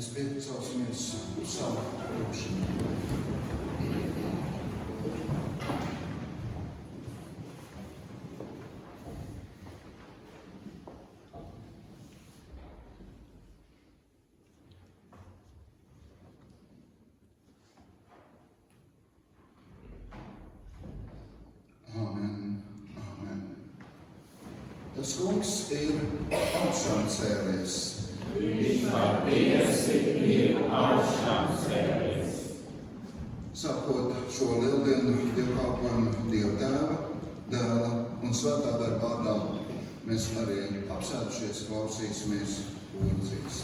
Mēs piecelsimies uz savu lūgšanu. Amen. Amen. Tas kungs ir augšām cēlies. Viņš patiesi ir augšām cēlies. Sākot šo lieldienu dievkalpojumu Dieva Tēva, Dēla un Svētā gara vārdā, mēs arī apsēdušies klausīsimies lūdzības.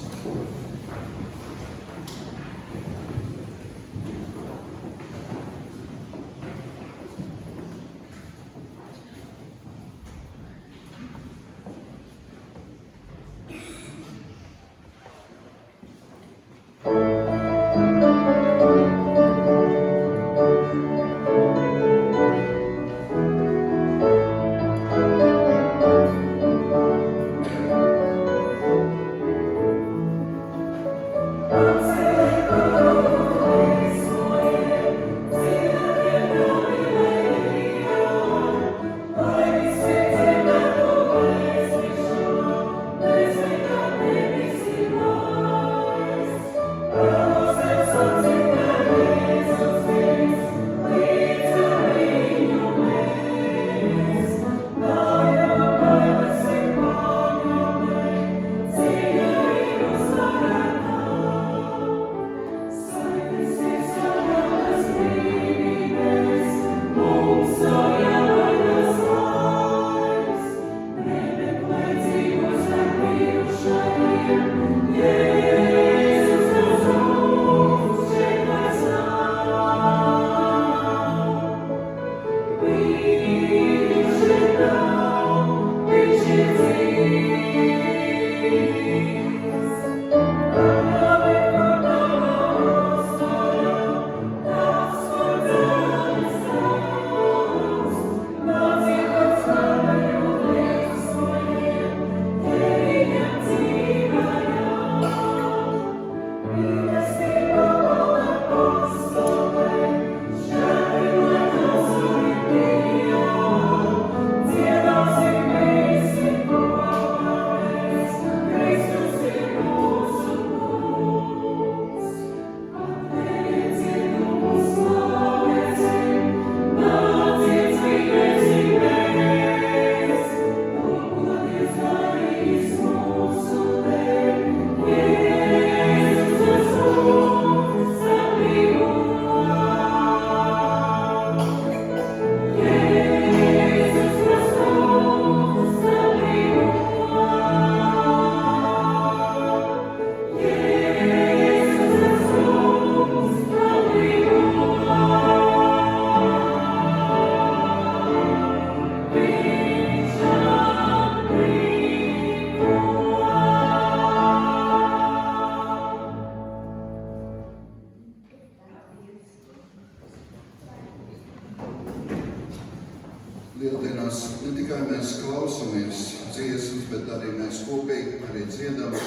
Lieldienās ne tikai mēs klausamies dziesmas, bet arī mēs kopīgi arī dziedam.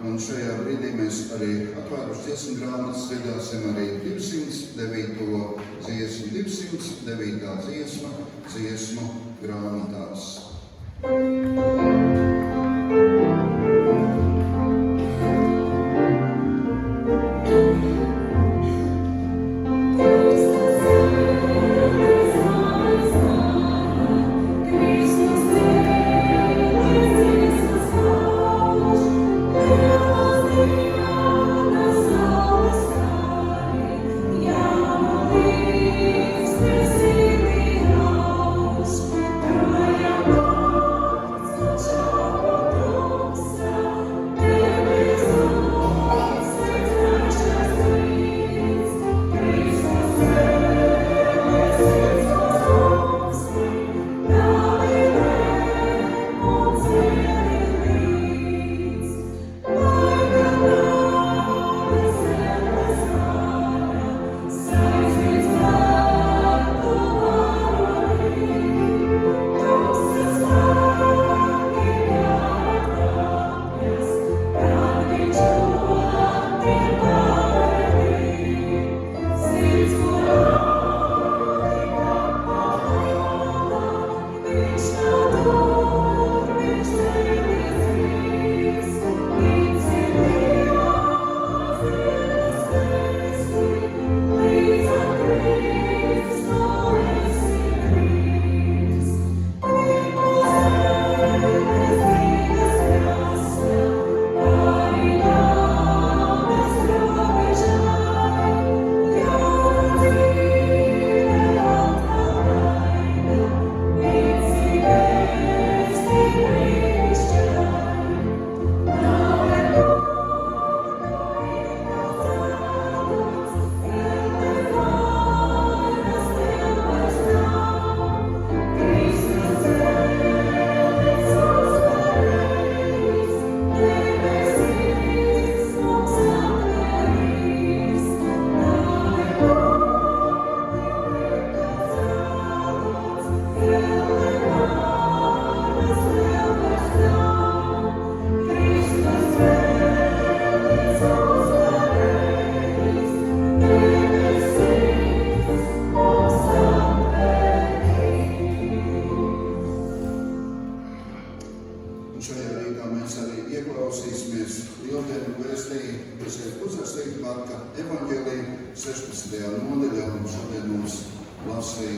Un šajā brīdī mēs arī atvēruši dziesmu grāmatas, dziedāsim arī 209. dziesmu, 209. dziesma, dziesmu grāmatās. Thank you.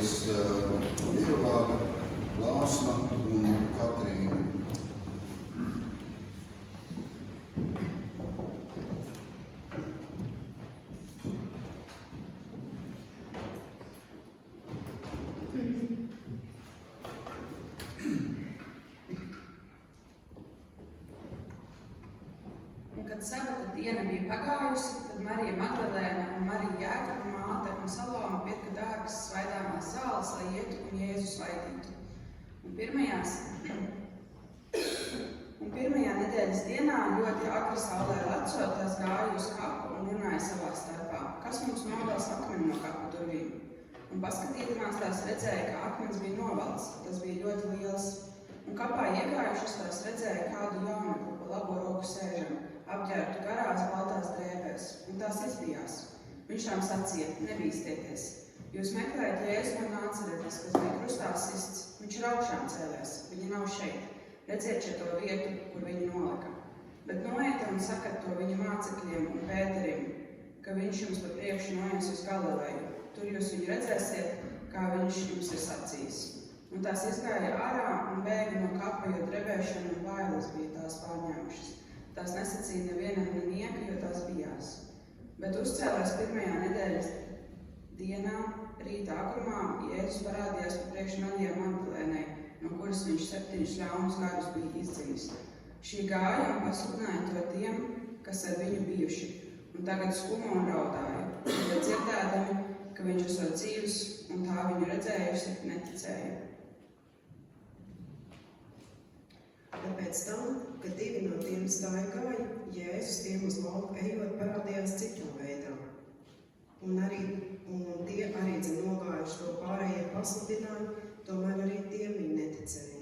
piedalīsies Ievāga, Lāsma un Katrīna. Kad sabata diena bija pagājusi, tad Marija Magdalēna un Marija Jēkaba māte un Salome pirka dārgas svaidāmās zāles, lai ietu un Jēzu svaidītu. Un pirmajā nedēļas dienā ļoti agri saulē lecot, tās gāja uz kapu un runāja savā starpā, kas mums novels akmeni no kapu durvīm. Un paskatīdamās tās redzēja, ka akmens bija novelts, tas bija ļoti liels. Un kapā iegājušas tās redzēja kādu jaunekli pa labo roku sēžam, apģērbtu garās baltās drēbēs, un tās izbijās. Viņš tām sacīja, nebīstieties. Jūs meklējat Jēzu no Nāceretes, kas bija krustā sists. Viņš ir augšām cēlies, viņa nav šeit. Redziet šo vietu, kur viņu nolika. Bet noiet un sakat to viņa mācekļiem un Pēterim, ka viņš jums pa priekšu noies uz Galileju. Tur jūs viņu redzēsiet, kā viņš jums ir sacījis. Un tās izgāja ārā un bēga no kapa, jo drebēšana un bailes bija tās pārņēmušas. Tās nesacīja nevienam nenieka, jo tās bijās. Bet uzcēlēs pirmajā nedēļas dienā, rīta agrumā, Jēzus parādījās pa priekšu Marijai Magdalēnai, no kuras viņš 7 ļaunus garus bija izdzījis. Šī gāja un pasludināja to tiem, kas ar viņu bijuši, un tagad skumo un raudāja, bet dzirdēdami, ka viņš esot dzīvs, un tā viņu redzējusi, neticēja. Bet pēc tam, kad 2 no tiem staigāja, Jēzus tiem uz lauku ejot parādījās citā veidā. Un tie arī nogājuši to pārējie pasludināja, tomēr arī tiem viņi neticēja.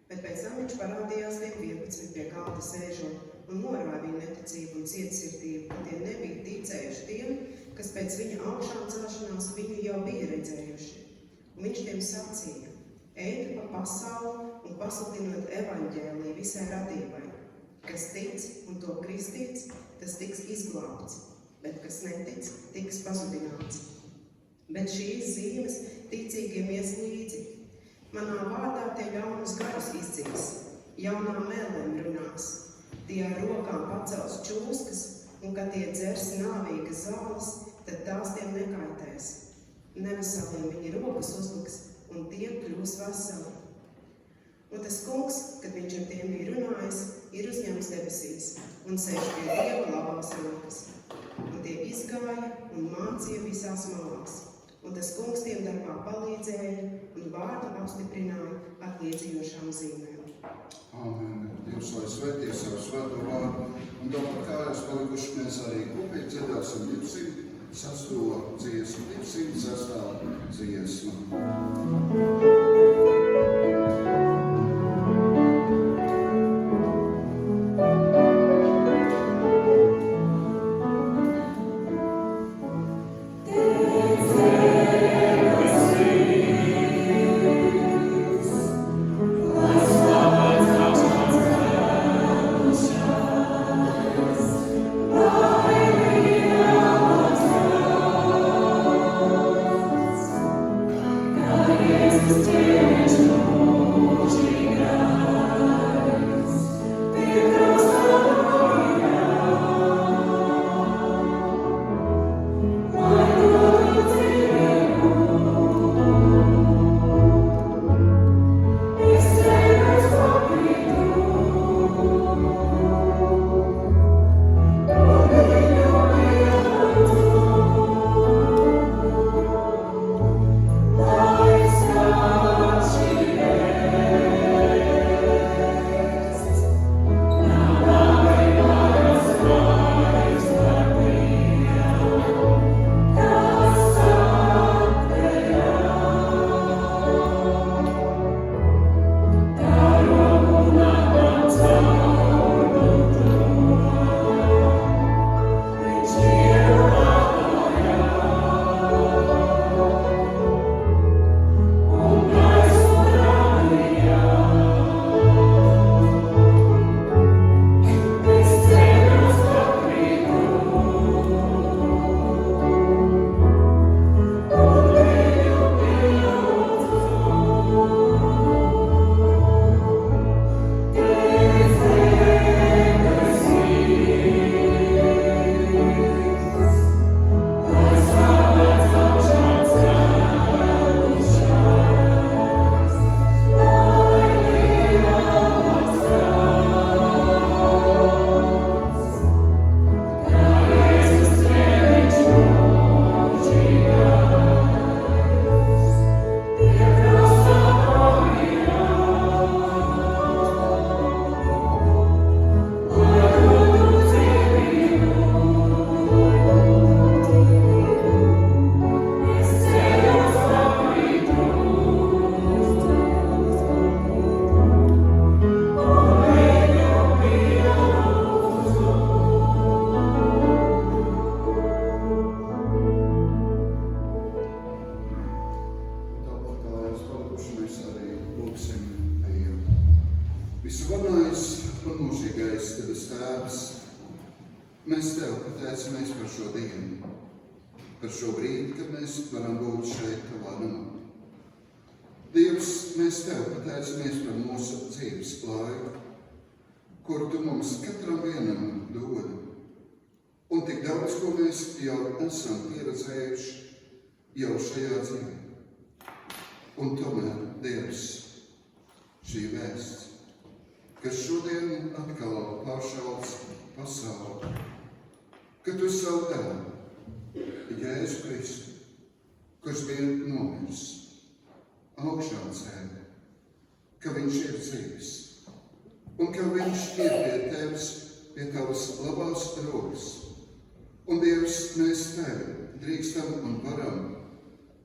Bet pēc tam viņš parādījās tiem 11 pie galda sēžot un norāja viņu neticību un cietsirdību, ka tie nebija ticējuši tiem, kas pēc viņa augšām celšanās viņu jau bija redzējuši. Un viņš tiem sacīja, ejiet pa pasauli un pasludinot evaņģēliju visai radībai. Kas tic un to kristīts, tas tiks izglābts, bet kas netic, tiks pazudināts. Bet šīs zīmes ticīgiem ies līdzi. Manā vārdā tie ļaunus garus izdzīs, jaunām mēlēm runās. Tie ar rokām pacels čūskas, un kad tie dzers nāvīgas zāles, tad tās tiem nekaitēs. Neveseliem viņi rokas uzliks, un tie kļūs veseli. Un tas kungs, kad viņš ar tiem bija runājis, ir uzņemts debesīs un sēž pie Dieva labās rokas. Un tie izgāja un mācīja visās malās. Un tas kungs tiem darbā palīdzēja un vārdu apstiprināja ar liecinošām zīmēm. Āmen. Dievs, lai svētī savu svēto vārdu, un tāpat kā jūs palikuši, mēs arī kopīgi dziedāsim 206. dziesmu, 206. dziesmu. Lūksim Dievu. Visvarenais un mūžīgais Tevs Tēvs, mēs Tev pateicamies par šo dienu, par šo brīdi, kad mēs varam būt šeit Tavā namā. Dievs, mēs Tev pateicamies par mūsu dzīves laiku, kur Tu mums katram vienam dod. Un tik daudz, ko mēs jau esam pieredzējuši jau šajā dzīvē. Un tomēr, Dievs, šī vēsts, kas šodien atkal pāršauc pasauli, ka Tu savu dēlu, Jēzu Kristu, kurš bija nomiris, augšām cēlē, ka viņš ir dzīves, un ka viņš ir pie Tevis, pie Tavas labās rokas. Un Dievs, mēs Tevi drīkstam un varam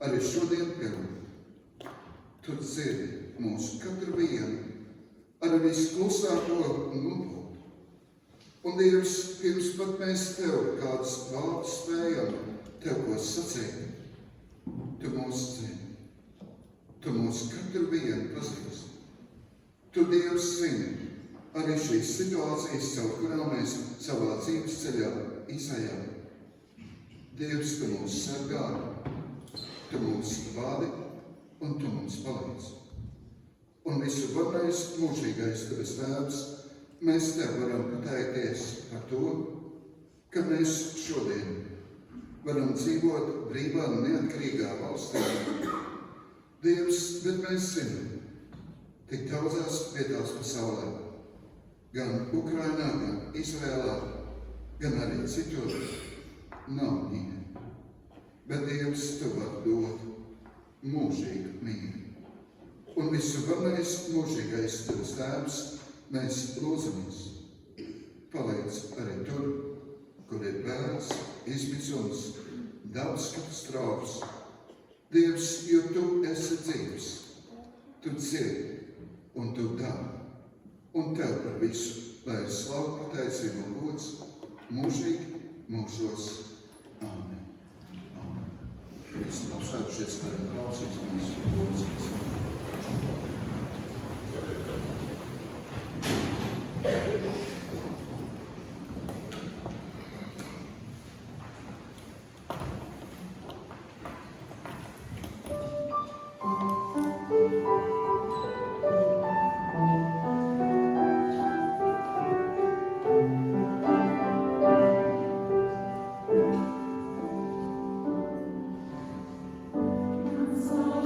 arī šodien pildīt. Tu dzirdi mūsu katru vienu, ar visklusāko nopūtu. Un Dievs, pirms pat mēs Tev kādas vārdus spējam Tev ko sacīt, Tu mūs zini. Tu mūs katru vienu pazīsti. Tu, Dievs, zini arī šīs situācijas, caur kurām mēs savā dzīves ceļā izējām. Dievs, Tu mūs sargā, Tu mūs vadi un Tu mums palīdz. Un visu varenais mūžīgais Tavs Tēvs, mēs Tev varam pateikties par to, ka mēs šodien varam dzīvot brīvā un neatkarīgā valstī. Dievs, bet mēs zinām, tik daudzās vietās pasaulē, gan Ukrainā, gan Izrēlā, gan arī citur, nav mīra. Bet Dievs, Tu vari dot mūžīgu mīru. Un visu varenais mūžīgais Tavs Tēvs, mēs lūdzamies. Palīdz arī tur, kur ir bēls, izmisums, dabas katastrofas. Dievs, jo Tu esi dzīvs, Tu dzirdi un Tu dari. Un Tev par visu, lai ir slavu, pateicība un gods mūžīgi mūžos. Āmen. Āmen. Visi apstājušies, varam klausīt mūsu lūdzības. So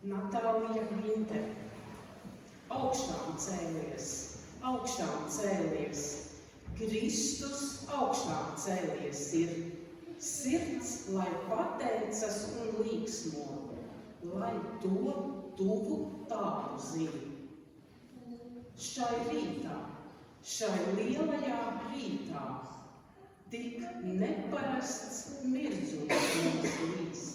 Natālija Vinte. Augšām cēlies, augšām cēlies, Kristus augšām cēlies ir. Sirds, lai pateicas un līksmo, lai to tuvu tālu zina. Šai rītā, šai lielajā rītā, tik neparasts mirdzums mums līdz.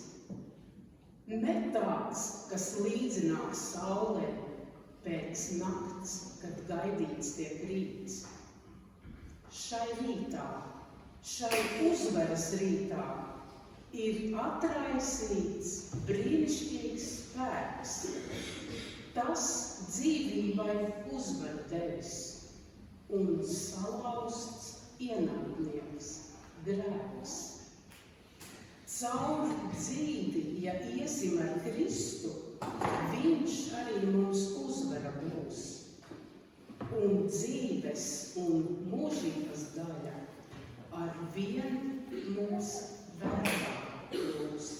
Ne tāds, kas līdzinās saulē pēc nakts, kad gaidīts tiek rīts. Šai rītā, šai uzvaras rītā ir atraisīts brīnišķīgs spēks. Tas dzīvībai uzvar devis un salauzts ienaidnieks grēks. Caur dzīvi, ja iesim ar Kristu, viņš arī mums uzvara būs. Un dzīves un mūžības daļa ar vien mums vērā būs.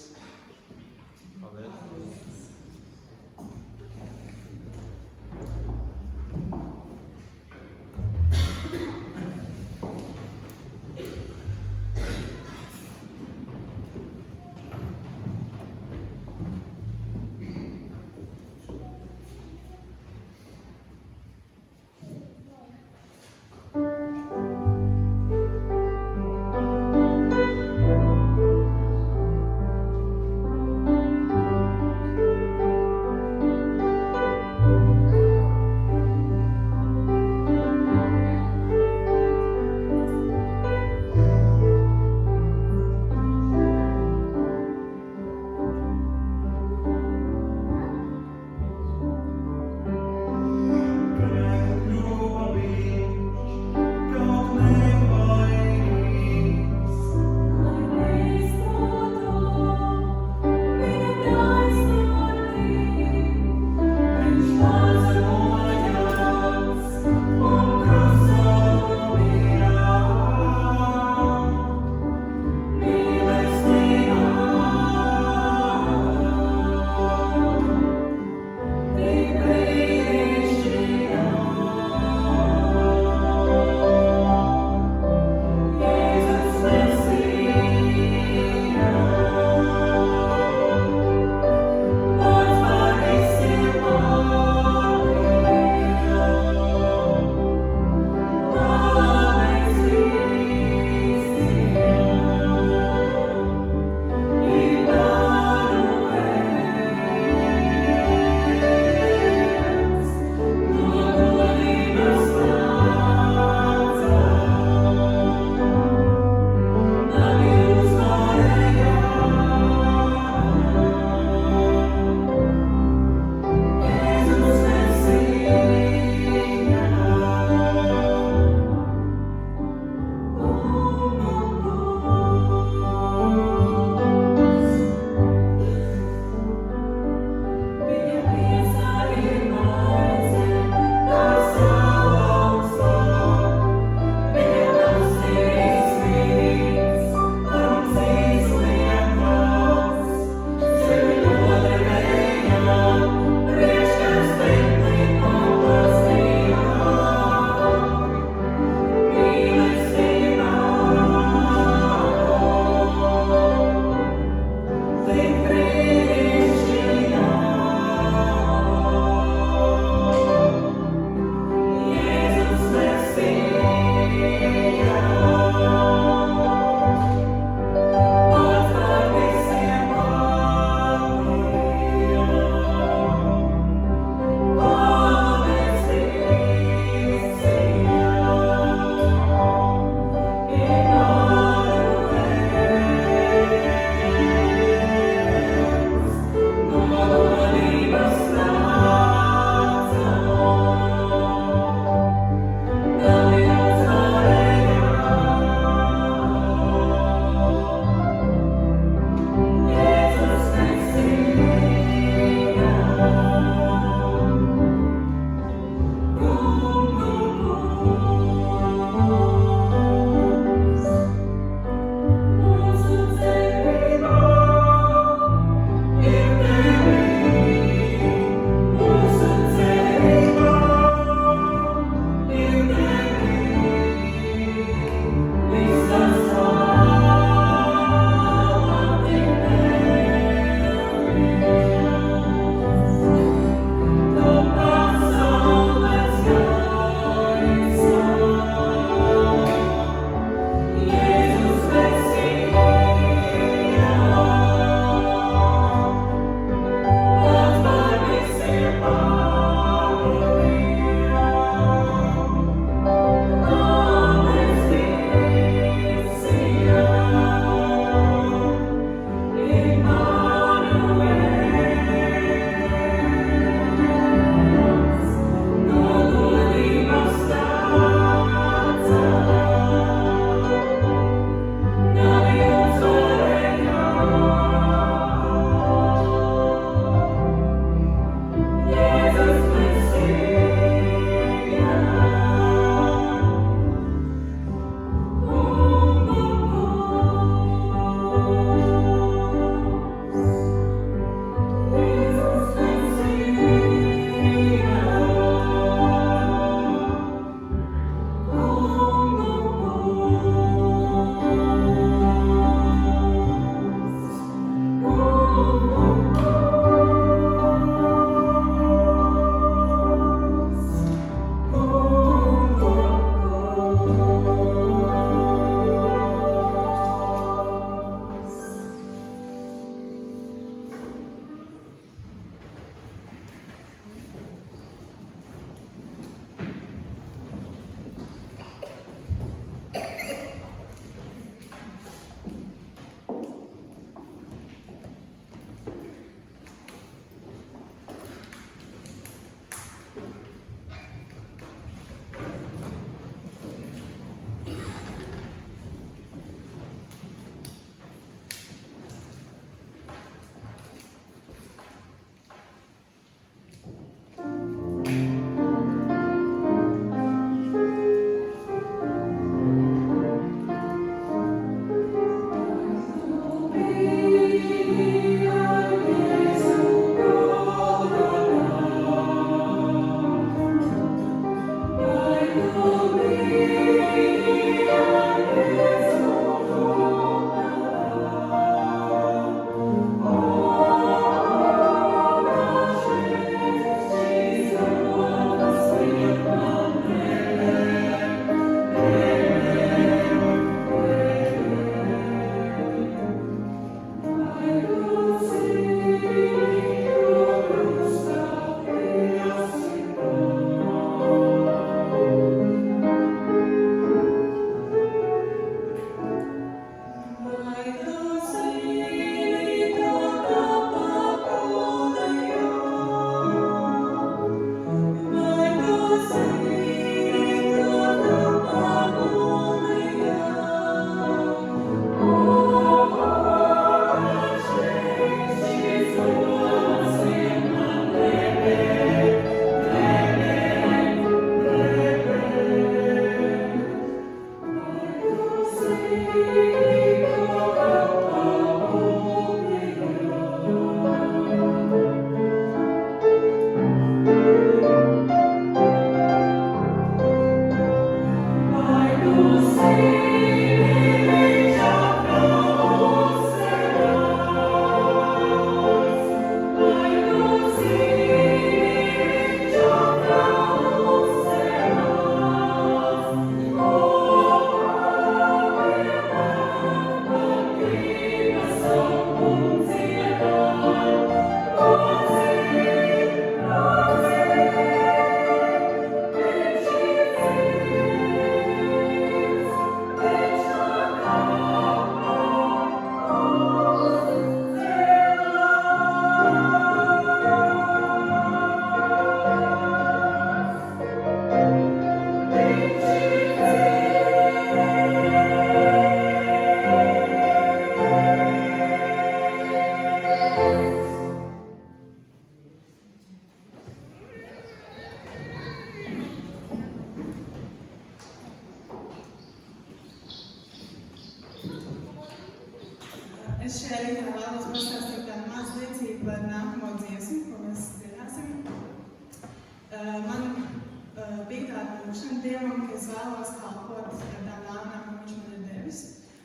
vēlos kalpot tām dāvanām, ko viņš man ir devis.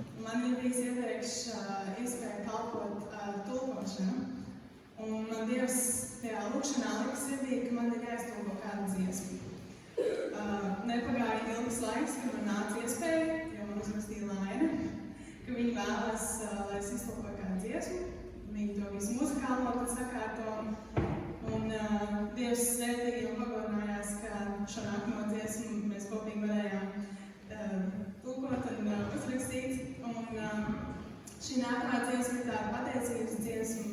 Un man ir bijis iepriekš iespēja kalpot tulkošanu. Un man Dievs tajā lūkšanā lika sirdī, ka man ir jāiztulko kādu dziesmu. Nepagāja ilgs laiks, kad man nāca iespēja, jo man uzrakstīja Laina, ka viņi vēlas, lai es iztulkoju kādu dziesmu. Viņi to visu muzikāli notiek sakārto. Un Dievs svētīgi un pagodinājās, ka šo nākamo dziesmu mēs kopīgi varējām tulkot un uzrakstīt. Un šī nākamā dziesma ir tāda pateicības dziesma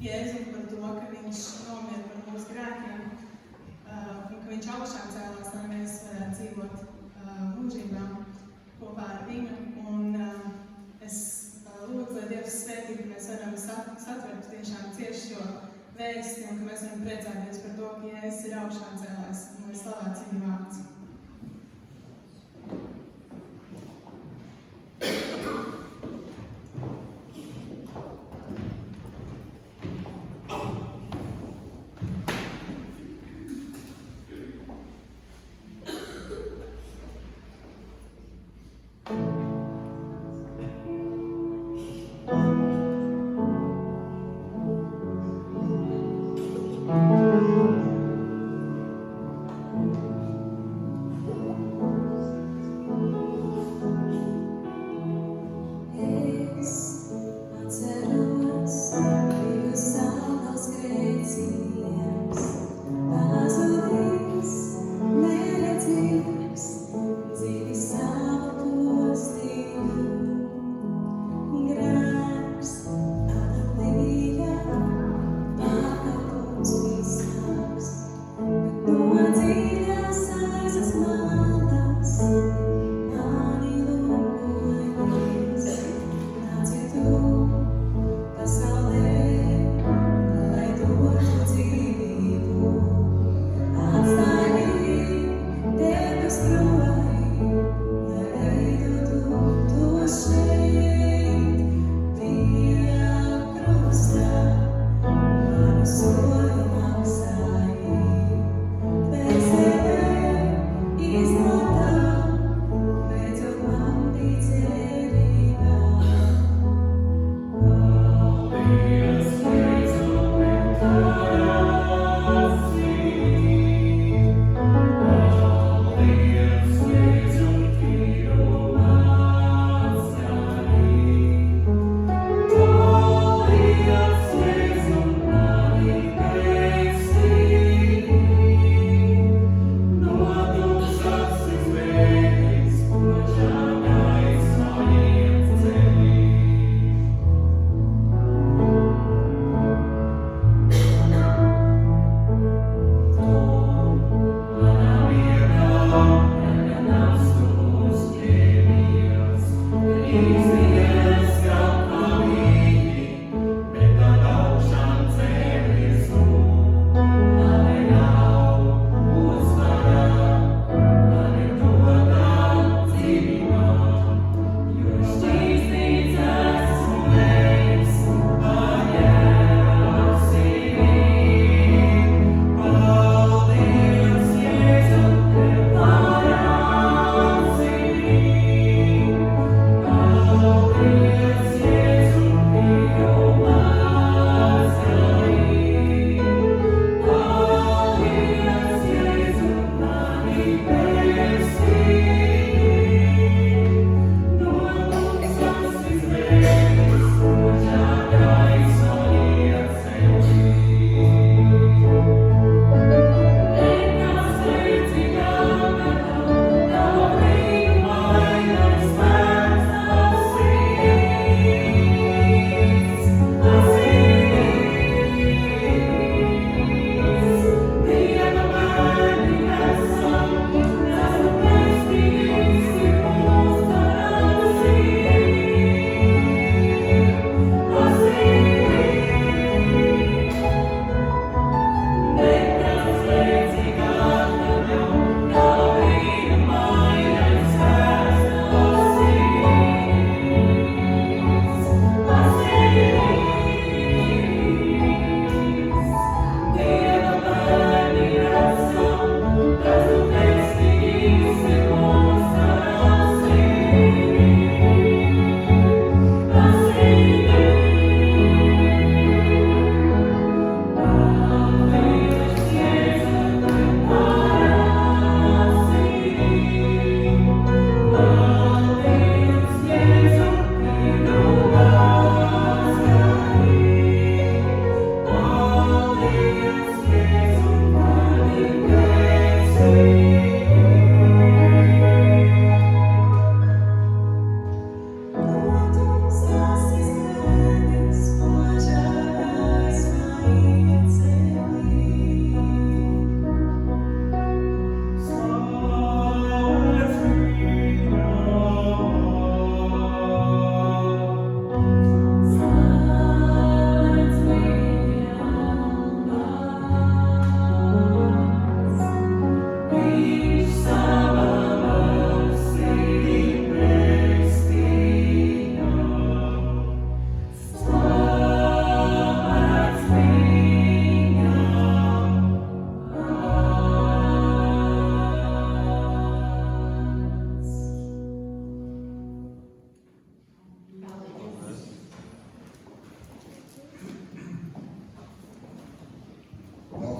Jēzum par to, ka viņš nomira par mūsu grēkiem un ka viņš augšām cēlās, lai mēs varētu dzīvot mūžībā kopā ar viņu. Un es lūdzu, lai Dievs svētīgi, ka mēs varam satvert tiešām cieši šo vēsti un ka mēs varam priecāties par to, ka Jēzus ir augšām cēlās un lai slavēts viņa vārds.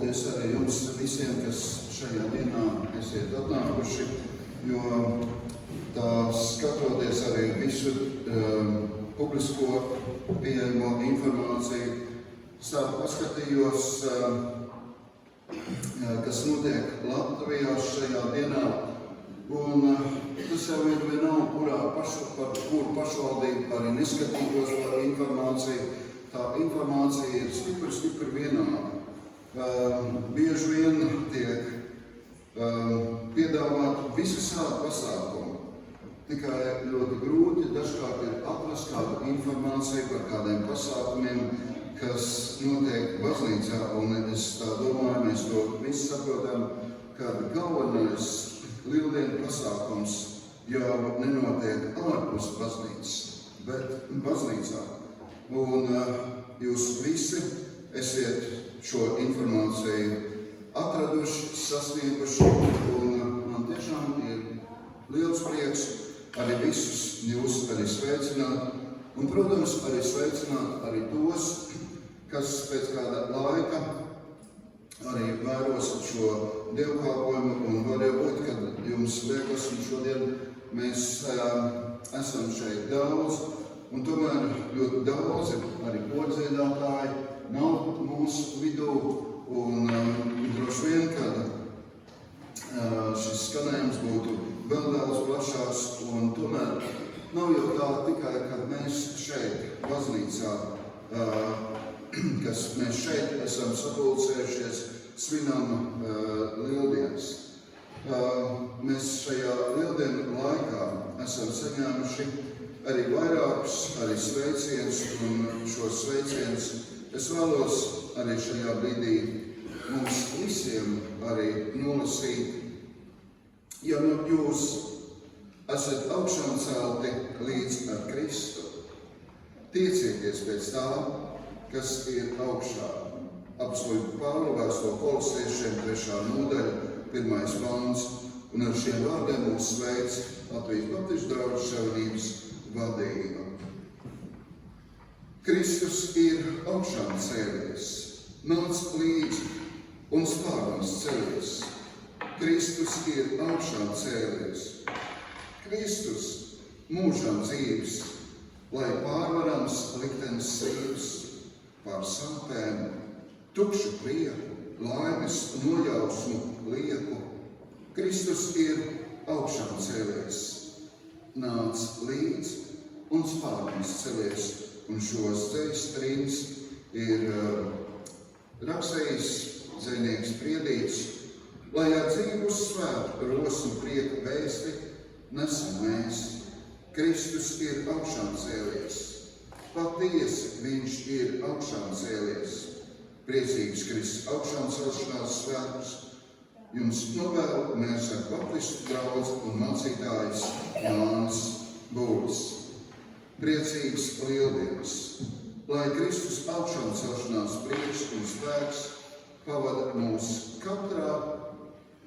Paldies arī jums visiem, kas šajā dienā esiet atnākuši, jo tā skatoties arī visu publisko pieejamo informāciju, paskatījos, kas notiek Latvijā šajā dienā. Un tas jau ir vienalga, par kuru pašvaldību arī neskatītos par informāciju. Tā informācija ir stipri vienāda. Bieži vien tiek piedāvāt visādi pasākumi. Tikai ļoti grūti dažkārt ir atrast kādu informāciju par kādiem pasākumiem, kas notiek baznīcā. Un es tā domāju, mēs to visi saprotam, ka galvenais lieldienu pasākums jau nenotiek ārpus baznīcas, bet baznīcā. Un jūs visi esiet šo informāciju atraduši, sasnieguši, un man tiešām ir liels prieks arī visus jūs arī sveicināt. Un, protams, arī sveicināt arī tos, kas pēc kāda laika arī vērosiet šo dievkalpojumu, un var jau būt, kad jums liekas, un šodien mēs esam šeit daudz, un tomēr ļoti daudzi arī podziedātāji nav mūsu vidū, un droši vien, kad šis skanējums būtu vēl daudz plašāks, un tomēr nav jau tā tikai, kad mēs šeit baznīcā, kas mēs šeit esam sapulcējušies, svinam lieldienas. Mēs šajā lieldienu laikā esam saņēmuši arī vairākus arī sveicienus, un šos sveicienus es vēlos arī šajā brīdī mums visiem arī nolasīt. Ja nu jūs esat augšām celti līdz ar Kristu, tiecieties pēc tā, kas ir augšā. Apostoliskā Pāvila vēstule Kolosiešiem 3. nodaļa, 1. pants, un ar šiem vārdiem mūs sveic Latvijas Baptistu draugu savienības vadība. Kristus ir augšām cēlies, nāc līdzi un spārnus cēlies. Kristus ir augšām cēlies. Kristus mūžam dzīves, lai pārvarams liktenis sīvs, pār sāpēm, tukšu prieku, laimes nojausmu lieku. Kristus ir augšām cēlies, nāc līdz un spārnus cēlies. Un šos dzejas trīns ir rakstījis dzejnieks Priedītis, lai ar dzīvu svētu rosmu prieku vēsti nesam mēs. Kristus ir augšām cēlies, patiesi viņš ir augšām cēlies. Priecīgs Kristus augšām celšanās svētkus jums novēl Mērsaka Baptistu draugs un mācītājs Jānis Būlis. Priecīgs lieldienas, lai Kristus augšām celšanās prieks un spēks pavada mūs katrā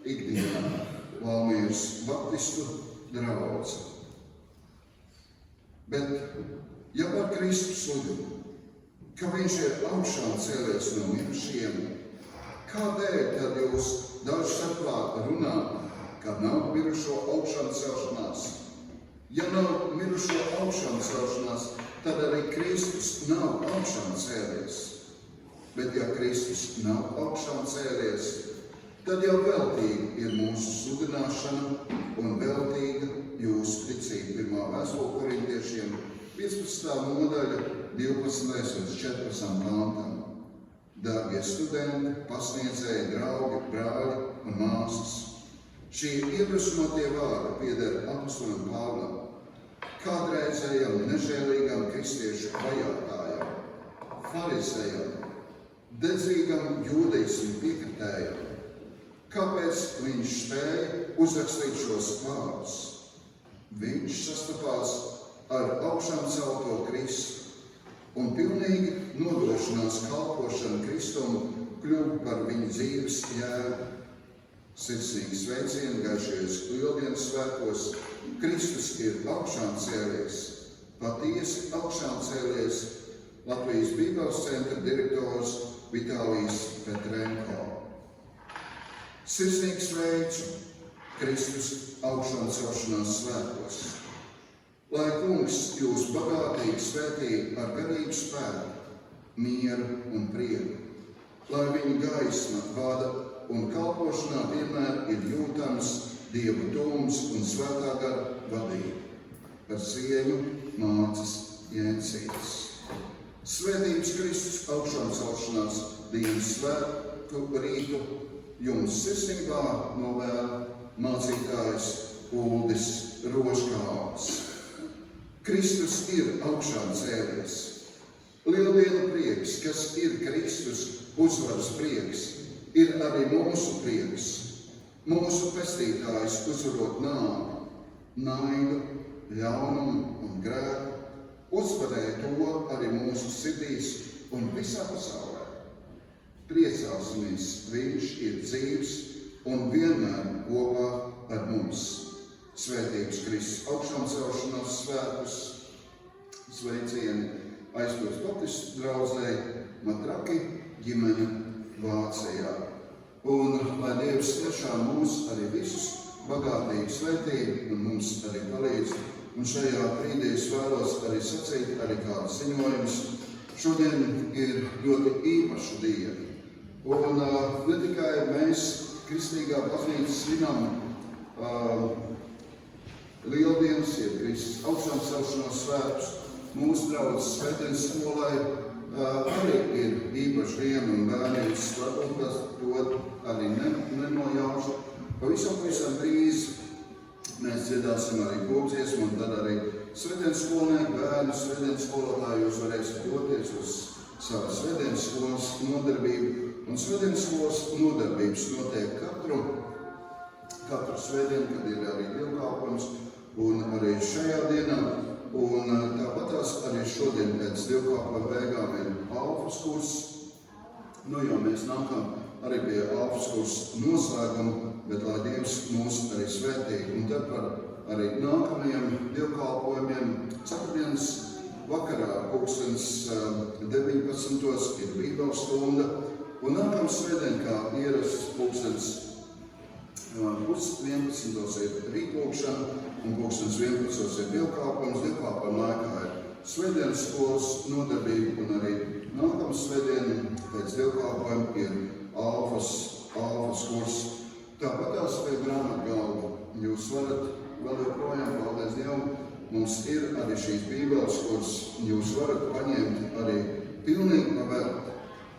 ikdienā Valmieras Baptistu draudze. Bet, ja par Kristu sludinu, ka viņš ir augšām cēlies no mirušajiem, kādēļ tad jūs daži saprāti runā, ka nav mirušo augšām celšanās? Ja nav mirušo augšām celšanās, tad arī Kristus nav augšām cēlies. Bet ja Kristus nav augšām cēlies, tad jau veltīga ir mūsu sludināšana un veltīga jūsu ticība. 1. vēstule Korintiešiem 15. nodaļa 12. līdz 14. pantam. Dārgie studenti, pasniedzēji, draugi, brāļi un māsas, šie iedvesmotie vārdi pieder apostolim Pāvilam, kādreizējam nežēlīgam kristiešu vajātājam, farizējam, dedzīgam jūdeismu piekritējam. Kāpēc viņš spēja uzrakstīt šos vārdus? Viņš sastapās ar augšām celto Kristu, un pilnīgi nodošanās kalpošana Kristum kļuva par viņa dzīves jēgu. Sirsnīgi sveicieni gaišajos lieldienas svētkos. Kristus ir augšām cēlies, patiesi augšām cēlies. Latvijas Bībeles centra direktors Vitālijs Petrenko. Sirsnīgi sveicu Kristus augšām celšanās svētkos. Lai Kungs jūs bagātīgi svētī ar garīgu spēku, mieru un prieku. Lai viņa gaisma, vada un kalpošanā vienmēr ir jūtams Dieva tūms un svētā gara vadība. Par cieņu mācas Jēncītis. Svētības Kristus augšām celšanās dienas svētku rītu jums sirsnībā novēl mācītājs Uldis Rožkalns. Kristus ir augšām cēlies. Lieldienu prieks, kas ir Kristus uzvaras prieks, ir arī mūsu prieks. Mūsu pestītājs uzvarot nāvi, naidu, ļaunumu un grēku, uzvarēja to arī mūsu sirdīs un visā pasaulē. Priecāsimies, viņš ir dzīvs un vienmēr kopā ar mums. Svētības Kristus augšām celšanās svētkus, sveicieni Aizpils Baptistu draudzē Matraki ģimeņa Vācijā. Un lai Dievs tiešām mūs arī visus bagātīgi svētī un mums arī palīdz. Un šajā brīdī es vēlos arī sacīt arī kāds ziņojums. Šodien ir ļoti īpaša diena. Un ne tikai mēs Kristīgā baznīca svinam Lieldienas, ir Kristus augšām celšanās svētkus. Mūsu draudzes svētdienas skolai arī ir īpaša diena un bērnības varbūt to arī nenojaušu. Pavisam drīz mēs dziedāsim arī kopdziesmu un tad arī svētdienas skolnieku bērnu, svētdienas skolotāju jūs varēsiet doties uz savu svētdienas skolas nodarbību. Un svētdienas skolas nodarbības notiek katru svētdienu, kad ir arī dievkalpojums. Un arī šajā dienā, un tāpatās arī šodien pēc dievkalpojuma beigām ir alfas kurs. Jo mēs nākam arī pie alfas kursa noslēguma, bet lai Dievs mūs arī svētī. Un tad par arī nākamajiem dievkalpojumiem ceturtdienas vakarā, pulkstens 19. ir Bībeles stunda. Un nākamā svētdien, kā ierasts, pulkstens 11. ir rītlūkšana un pulkstens 11. ir dievkalpojums. Dievkalpojuma laikā ir svētdienas skolas nodarbība un arī nākamā svētdiena pēc dievkalpojuma ir alfas kurs. Tāpatās pie grāmatgalva jūs varat vēl joprojām, paldies Dievam, mums ir arī šīs Bībeles kurs, jūs varat paņemt arī pilnīgi pavērt.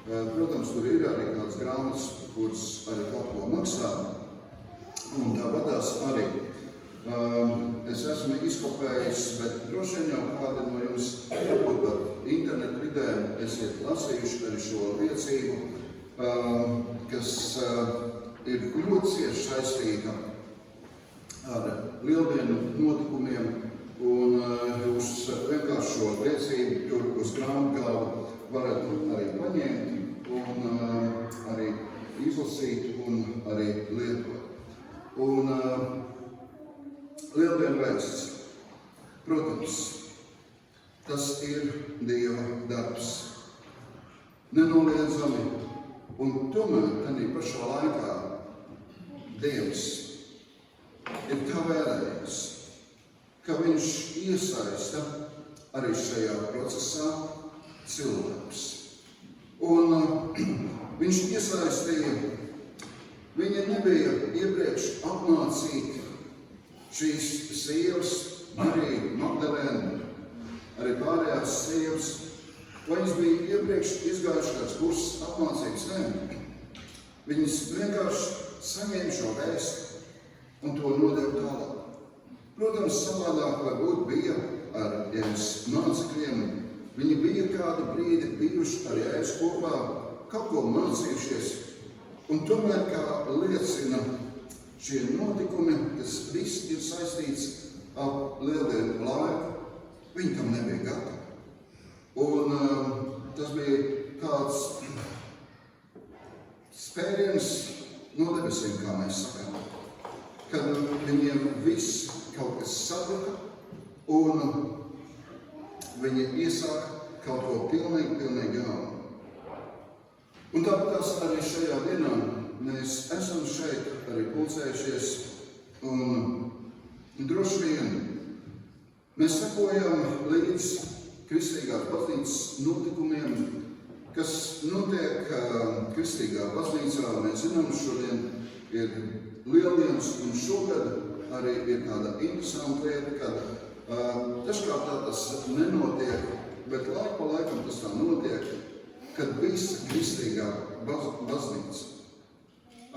Protams, tur ir arī kāds grāmatas kurs arī kaut ko maksā. Un tāpatās arī es esmu izkopējis, bet droši vien jau kādi no jums varbūt par internetu vidēm esiet lasījuši arī šo liecību, kas ir ļoti cieši saistīta ar lieldienu notikumiem. Un jūs vienkārši šo liecību tur uz grāmatgalva varat arī paņemt un arī izlasīt un arī lietot. Un lieldienu vēsts, protams, tas ir Dieva darbs. Nenoliedzami, un tomēr tādā pašā laikā Dievs ir kā vēlējies, ka viņš iesaista arī šajā procesā cilvēks. Un viņš iesaistīja, viņa nebija iepriekš apmācīta šīs sievas, arī Magdalēna, arī pārējās sievas, vai viņas bija iepriekš izgājuši kāds kurs apmācības? Nē. Viņas vienkārši saņēma šo vēstu un to nodeva tālāk. Protams, savādāk varbūt bija ar Jēzus mācekļiem. Viņi bija kādu brīdi bijuši ar Jēzu kopā, kaut ko mācījušies. Un tomēr, kā liecina šie notikumi, kas viss ir saistīts ap lieldienu laiku, viņi tam nebija gatavi. Un tas bija kāds spēriens no debesīm, kā mēs sakām, kad viņiem viss kaut kas sabruka un viņi iesāka kaut ko pilnīgi jaunu. Un tāpēc arī šajā dienā mēs esam šeit arī pulcējušies un droši vien mēs sekojam līdz kristīgās baznīcas notikumiem, kas notiek kristīgā baznīcā. Mēs zinām, šodien ir Lieldienas un šogad arī ir tāda interesanta lieta, kad dažkārt tā tas nenotiek, bet laiku pa laikam tas tā notiek, kad visa kristīgā baznīca,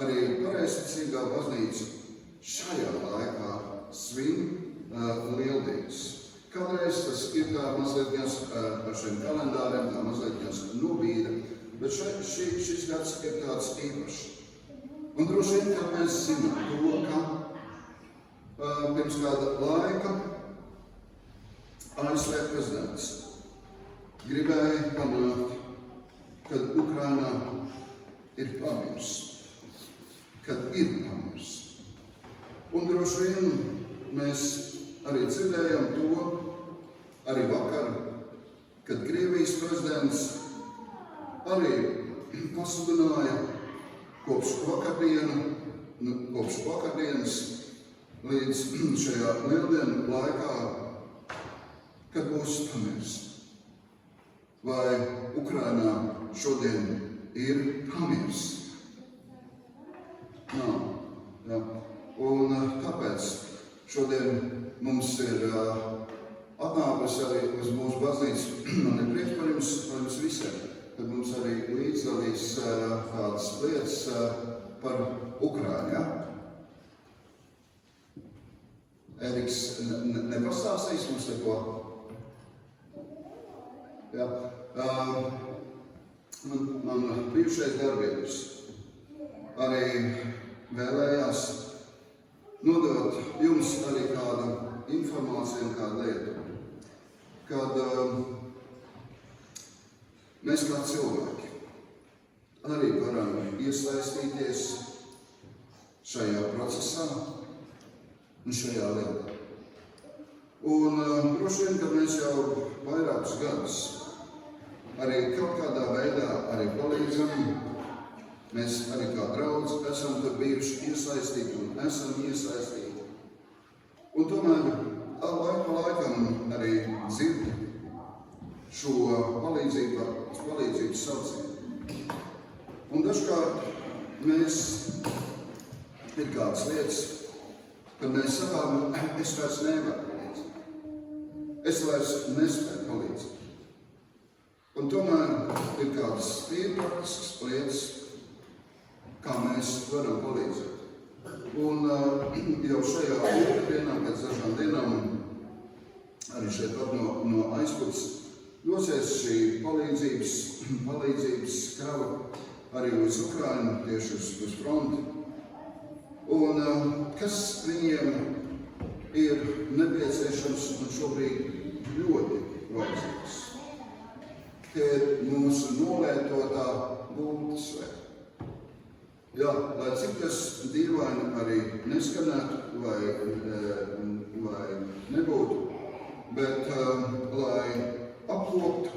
arī pareizticīgā baznīca šajā laikā svin Lieldienas. Kādreiz tas ir tā mazliet par šiem kalendāriem, tā mazliet nobīda, bet šis gads ir tāds īpašs. Un droši vien, ka mēs zinām to, ka pirms kāda laika ASV prezidents gribēja panākt, kad Ukrainā ir pamiers, Un droši vien mēs arī dzirdējām to, arī vakar, kad Krievijas prezidents arī pasludināja kopš vakardienas līdz šajā Lieldienu laikā, kad būs pamiers. Vai Ukrainā šodien ir pamiers? Nav. Ja. Un tāpēc šodien mums ir atnākusi arī uz mūsu baznīcu. Man ir prieks par jums visiem, kad mums arī līdzdalīs kādas lietas par Ukrainu. Ja? Eriks nepastāstīs mums neko? Ja. Man bijušais darbības arī vēlējās nodot jums arī kādu informāciju un kādu lietu, kad mēs kā cilvēki arī varam iesaistīties šajā procesā un šajā lietā. Un droši vien, ka mēs jau vairākus gadus arī kaut kādā veidā arī palīdzam. Mēs arī kā draudz esam tur bijuši iesaistīti un esam iesaistīti. Un tomēr laiku pa laikam arī dzird šo palīdzības saucienu. Un dažkārt mēs ir kādas lietas, kad mēs sakām, es vairs nevaru palīdzēt. Es vairs nespēju palīdzēt. Un tomēr ir kādas praktiskas lietas, kā mēs varam palīdzēt. Un jau šajā otrdienā, pēc dažām dienām, arī šeit pat no aizpuses, dosies šī palīdzības krava arī uz Ukrainu, tieši uz fronti. Un kas viņiem ir nepieciešams un šobrīd ļoti vajadzīgs? Tie ir mūsu nolietotā būtnes. Jā, lai cik tas dīvaini arī neskanētu vai nebūtu, bet lai apkoptu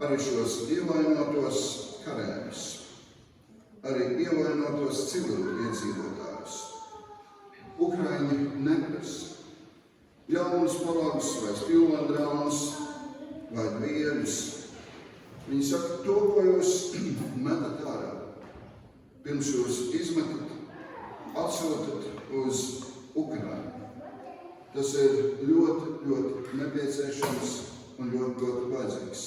arī šos ievainotos karēvis, arī ievainotos civiliedzīvotājus. Ukraiņi neprasa jaunas palagas vai spilvendrānas vai dvieļus. Viņi saka, to, ko jūs metat ārā, pirms jūs izmetat, atsūtat uz Ukrainu. Tas ir ļoti, ļoti nepieciešams un ļoti, ļoti vajadzīgs.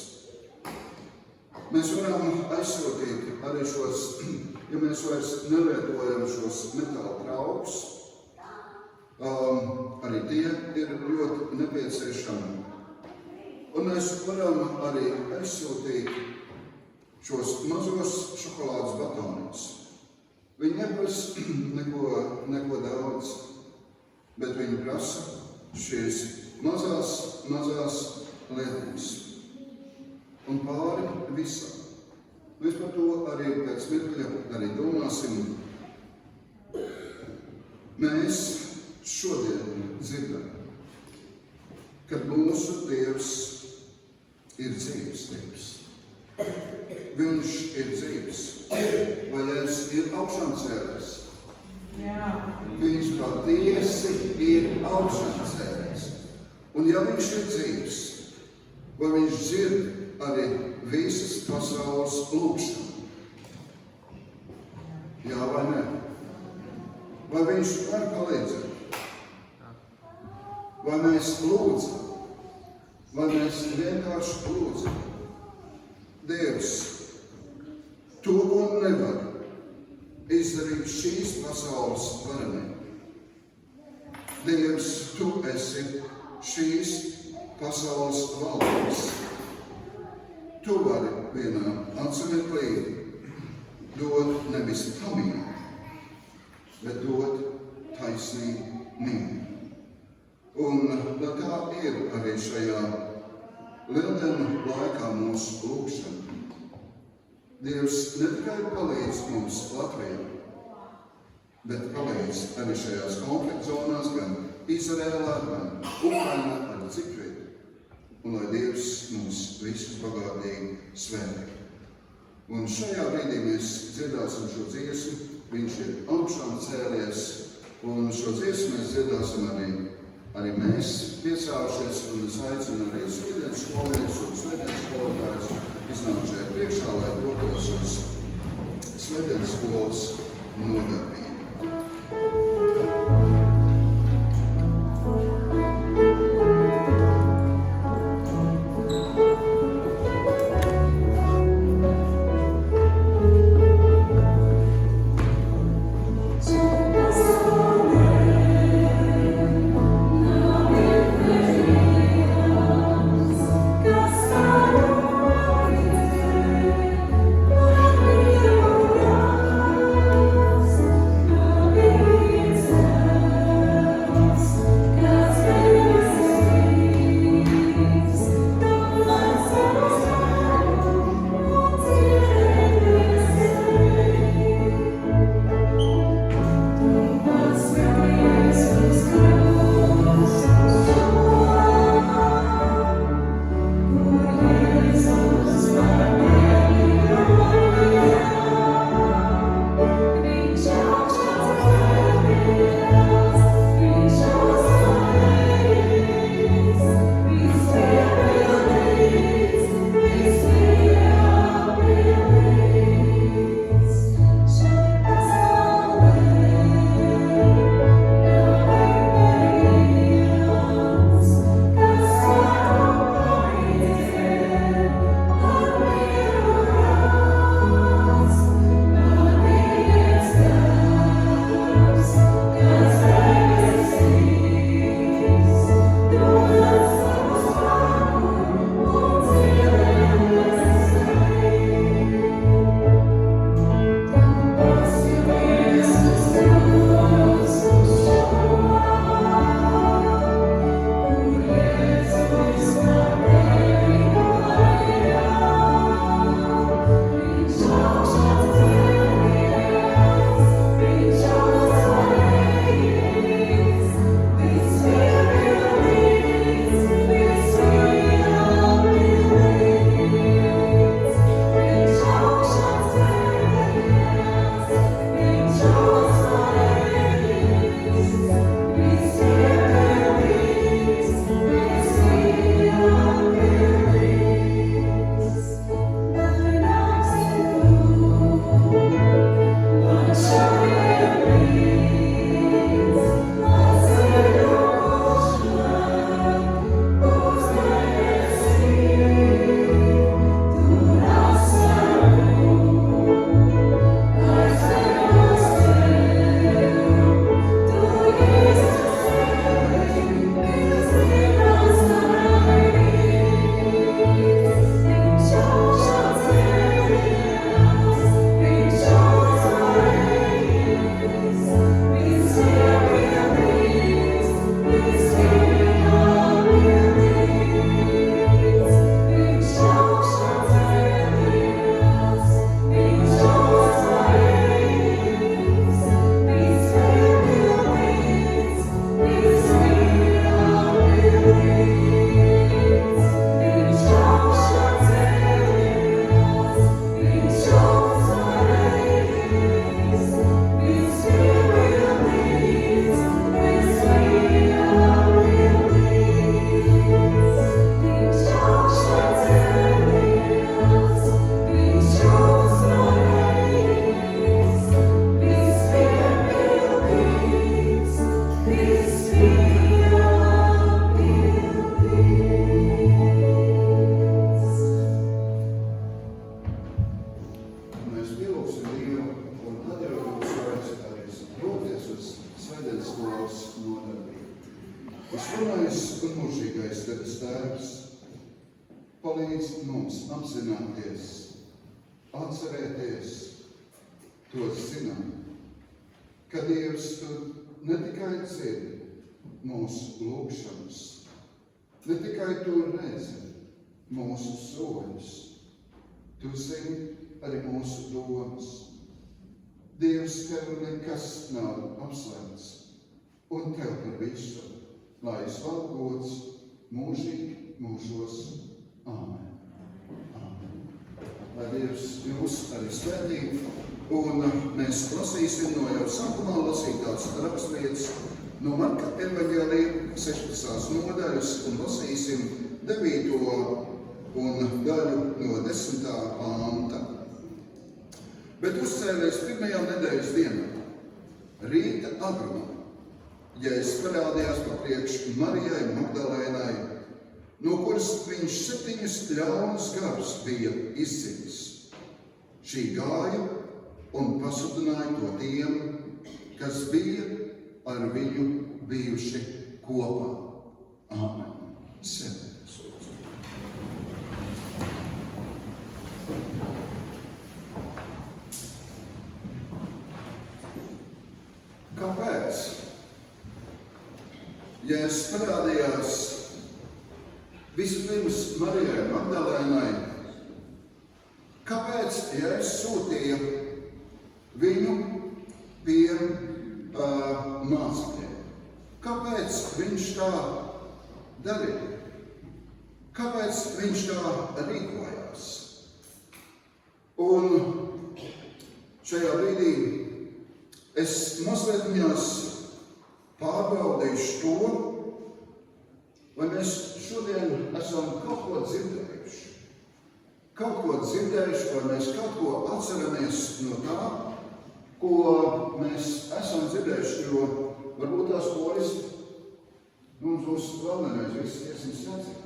Mēs varam aizsūtīt arī šos, ja mēs vairs nelietojam šos metāla traukus, arī tie ir ļoti nepieciešami. Un mēs varam arī aizsūtīt šos mazos šokolādes batonus. Viņi neprasa neko daudz, bet viņi prasa šīs mazās lietiņas. Un pāri visam. Mēs par to arī pēc mirkļa arī domāsim. Mēs šodien dzirdam, kad mūsu Dievs ir dzīves Dievs. viņš ir dzīvs, vai Jēzus ir augšām cēlies? Viņš patiesi ir augšām cēlies. Un ja viņš ir dzīvs, vai viņš dzird arī visas pasaules lūgšanu? Jā vai nē? Vai viņš var palīdzēt? Vai mēs lūdzam? Vai mēs vienkārši lūdzam? Dievs, to, ko nevar izdarīt šīs pasaules varenība. Dievs, tu esi šīs pasaules valdības. Tu vari vienā atsemeklī dot nevis pamīnu, bet dot taisnīgu mīnu. Un tā ir arī šajā lieldienu laikā mūsu lūgšana. Dievs ne tikai palīdz mums Latvijā, bet palīdz arī šajās konflikta zonās, gan Izrēlā, gan Ukrainā, arī citviet. Un lai Dievs mums visus bagātīgi svētī. Un šajā brīdī mēs dziedāsim šo dziesmu, viņš ir augšām cēlies, un šo dziesmu mēs dziedāsim arī mēs piesāvušies, un es aicinu arī svētdienas skolniekus un svētdienas skolotājus iznākt šajā priekšā, lai dotos uz svētdienas skolas nodarbību. Thank Dievu, un tad jau jūs varat arī doties uz svētdienas skolas nodarbību. Visvarenais un mūžīgais debes Tēvs palīdz mums apzināties, atcerēties, to zinām, ka Dievs tu ne tikai dzirdi mūsu lūgšanas, ne tikai tu redzi mūsu soļus, tu zini arī mūsu domas. Dievs, tev nekas nav apslēpts, un tev par visu, lai slavu gods mūžīgi mūžos. Āmen. Āmen. Lai Dievs jūs arī svētī, un mēs lasīsim no jau sākumā lasītās rakstvietas no Marka evaņģēlija 16. nodaļas un lasīsim 9. un daļu no 10. panta. Bet uzcēlies pirmajā nedēļas dienā, rīta agrumā, Jēzus parādījās pa priekšu Marijai Magdalēnai, no kuras viņš 7 ļaunus garus bija izcīnis. Šī gāja un pasludināja to tiem, kas bija ar viņu bijuši kopā. Āmen. Sēdieties. Kāpēc Jēzus parādījās vispirms Marijai Magdalēnai? Kāpēc Jēzus sūtīja viņu pie mācekļiem? Kāpēc viņš tā darīja? Kāpēc viņš tā rīkojās? Un šajā brīdī es mazliet viņās pārbaudīšu to, vai mēs šodien esam kaut ko dzirdējuši. Kaut ko dzirdējuši, vai mēs kaut ko atceramies no tā, ko mēs esam dzirdējuši, jo varbūt tās poļas mums būs vēl vienreiz viss iesim sacīt.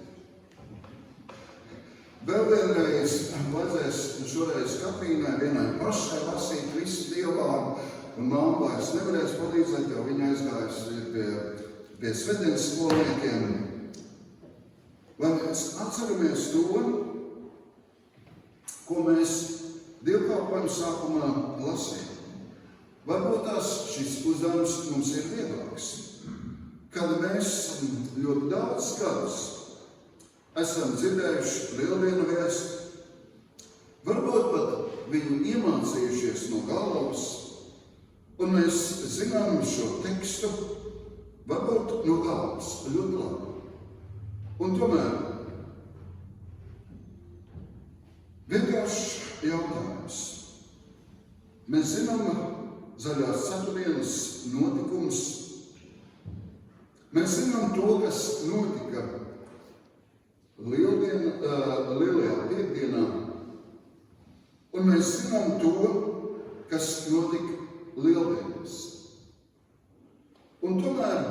Vēl vienreiz vajadzēs šoreiz kapīnai vienai pašai lasīt visu dievvārdu, un māma vairs nevarēs palīdzēt, jo viņa aizgājas pie svētdienas skolniekiem. Lai mēs atceramies to, ko mēs dievkalpojumu sākumā lasījām. Varbūt tās šis uzdevums mums ir vieglāks, kad mēs ļoti daudz gadus esam dzirdējuši lieldienu vēstu, varbūt pat viņu iemācījušies no galvas, un mēs zinām šo tekstu, varbūt no galvas ļoti labi. Un tomēr vienkārši jautājums. Mēs zinām zaļās ceturtdienas notikums. Mēs zinām to, kas notika Lielajā piekdienā, un mēs zinām to, kas notika Lieldienās. Un tomēr,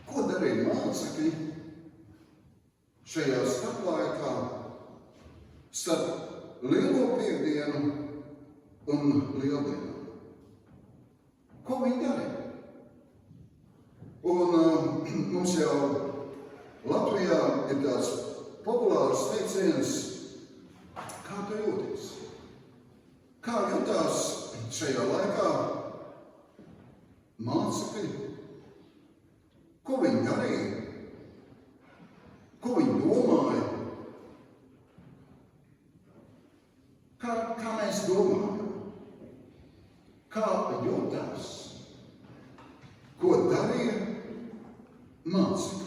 ko darīja mācekļi šajā starplaikā starp Lielo piekdienu un Lieldienām? Ko viņi darīja? Un mums jau Latvijā ir tāds populārs teiciens, kā tu jūties? Kā jutās šajā laikā mācekļi? Ko viņi darīja? Ko viņi domāja? Kā mēs domājam? Kā jutās? Ko darīja mācekļi?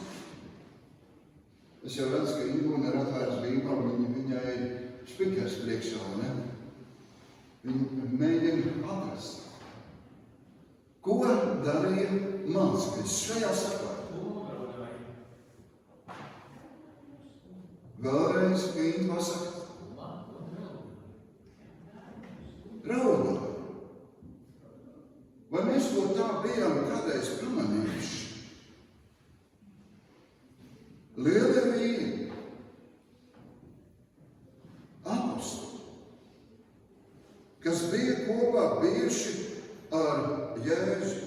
Es jau redzu, ka Ingūna ir atvērs bībeli, viņai spikers priekšā, ne? Viņa mēģina atrast. Ko darīja mācekļi šajā sakarā? Vēlreiz viņa pasaka. Raudāja. Vai mēs to tā bijām kādreiz pamanījuši? Lielie vīri, apostoli, kas bija kopā bijuši ar Jēzu.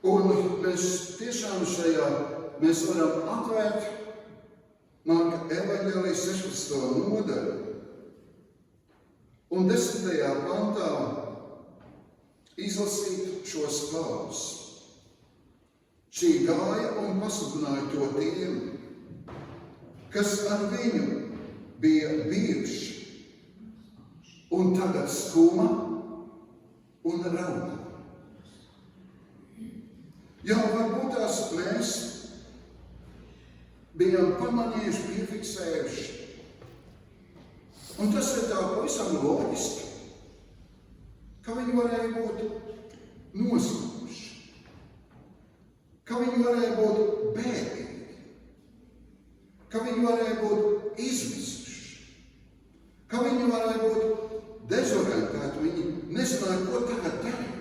Un mēs tiešām mēs varam atvērt Marka evaņģēlijas 16. nodaļu. Un 10. pantā izlasīt šos vārdus. Šī gāja un pasludināja to tiem, kas ar viņu bija bijuši, un tagad skuma un rauda. Jau varbūt tās mēs bijām pamanījuši, piefiksējuši. Un tas ir tā pavisam loģiski, ka viņi varēja būt noskuši, ka viņi varēja būt bēdīgi, ka viņi varēja būt izmisuši, ka viņi varēja būt dezorientēti, viņi nezināja, ko tagad darīt.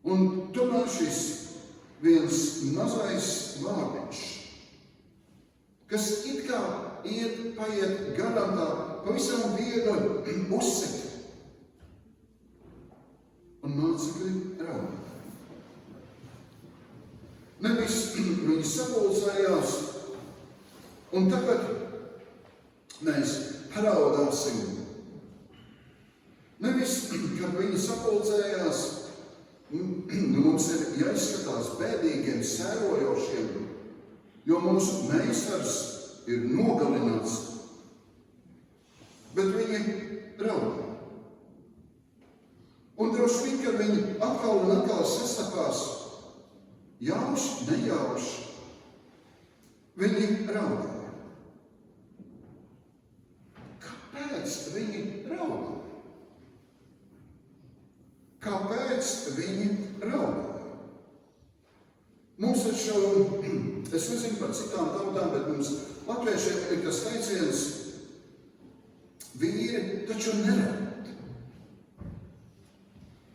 Un tomēr šis viens mazais vārdiņš, kas it kā paiet garām tā pavisam viegli uzsita. Un mācekļi raud. Nevis viņi sapulcējās, un tagad mēs paraudāsim. Nevis, kad viņi sapulcējās, mums ir jāizskatās bēdīgiem, sērojošiem, jo mūsu meistars ir nogalināts, bet viņi raud. Un droši vien, kad viņi atkal un atkal sastapās, jauši, nejauši, viņi raudāja. Kāpēc viņi raudāja? Kāpēc viņi raudāja? Mums taču, es nezinu par citām tautām, bet mums latviešiem ir tas teiciens, vīri taču neraud.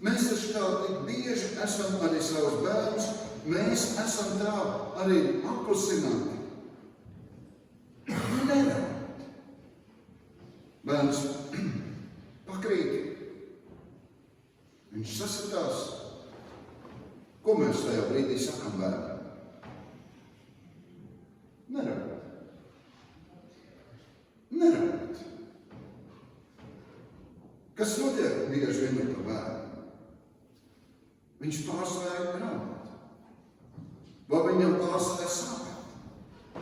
Mēs taču tā tik bieži esam arī savus bērnus, mēs esam tā arī apklusināti. Neraud. Bērns pakrīt. Viņš sasitās. Ko mēs tajā brīdī sakam bērnam? Neraud. Neraud. Kas notiek bieži vien ar to bērnu? Viņš pārstāja raudāt. Vai viņam pārstāja sāpēt?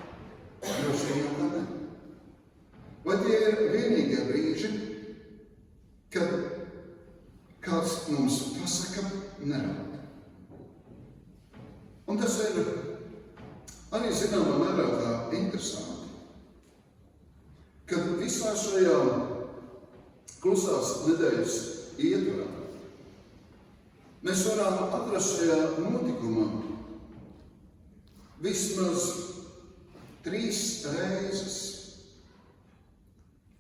Droši vien jau kā ne. Vai tie ir vienīgie brīži, kad kāds mums pasaka neraud? Un tas ir arī zināmā mērā tā interesanti, kad visā šajā klusās nedēļas ietvarā mēs varam atrast šajā notikumā vismaz 3 reizes,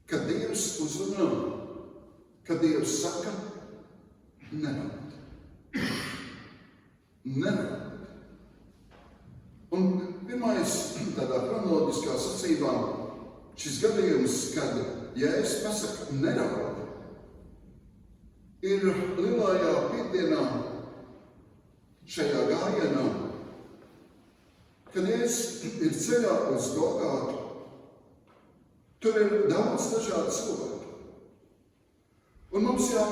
kad Dievs uzrunā, kad Dievs saka neraud. Neraud. Un pirmais tādā chronoloģiskā sacībā šis gadījums, kad Jēzus pasaka neraud, ir lielajā piekdienā šajā gājienā, kad Jēzus ir ceļā uz Golgātu. Tur ir daudz dažādu cilvēku. Un mums jau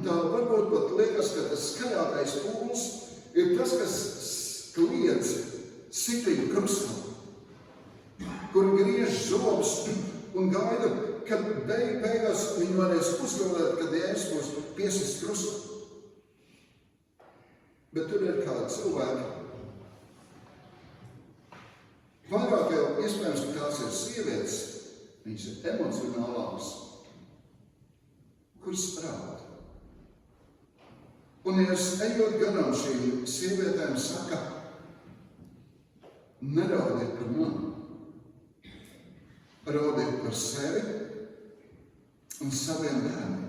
tā varbūt pat liekas, ka tas skaļākais pūls ir tas, kas kliedz sitību krustā, kur griež zobus un gaida, kad beigās viņi varēs uzgalēt, kad Jēzus būs piesist krustā. Bet tur ir kādi cilvēki. Vairāk jau iespējams, ka tās ir sievietes, viņas ir emocionālās, kuras raud. Un, ja es ejot garām šīm sievietēm, saka, neraudiet par mani, raudiet par sevi un saviem bērniem.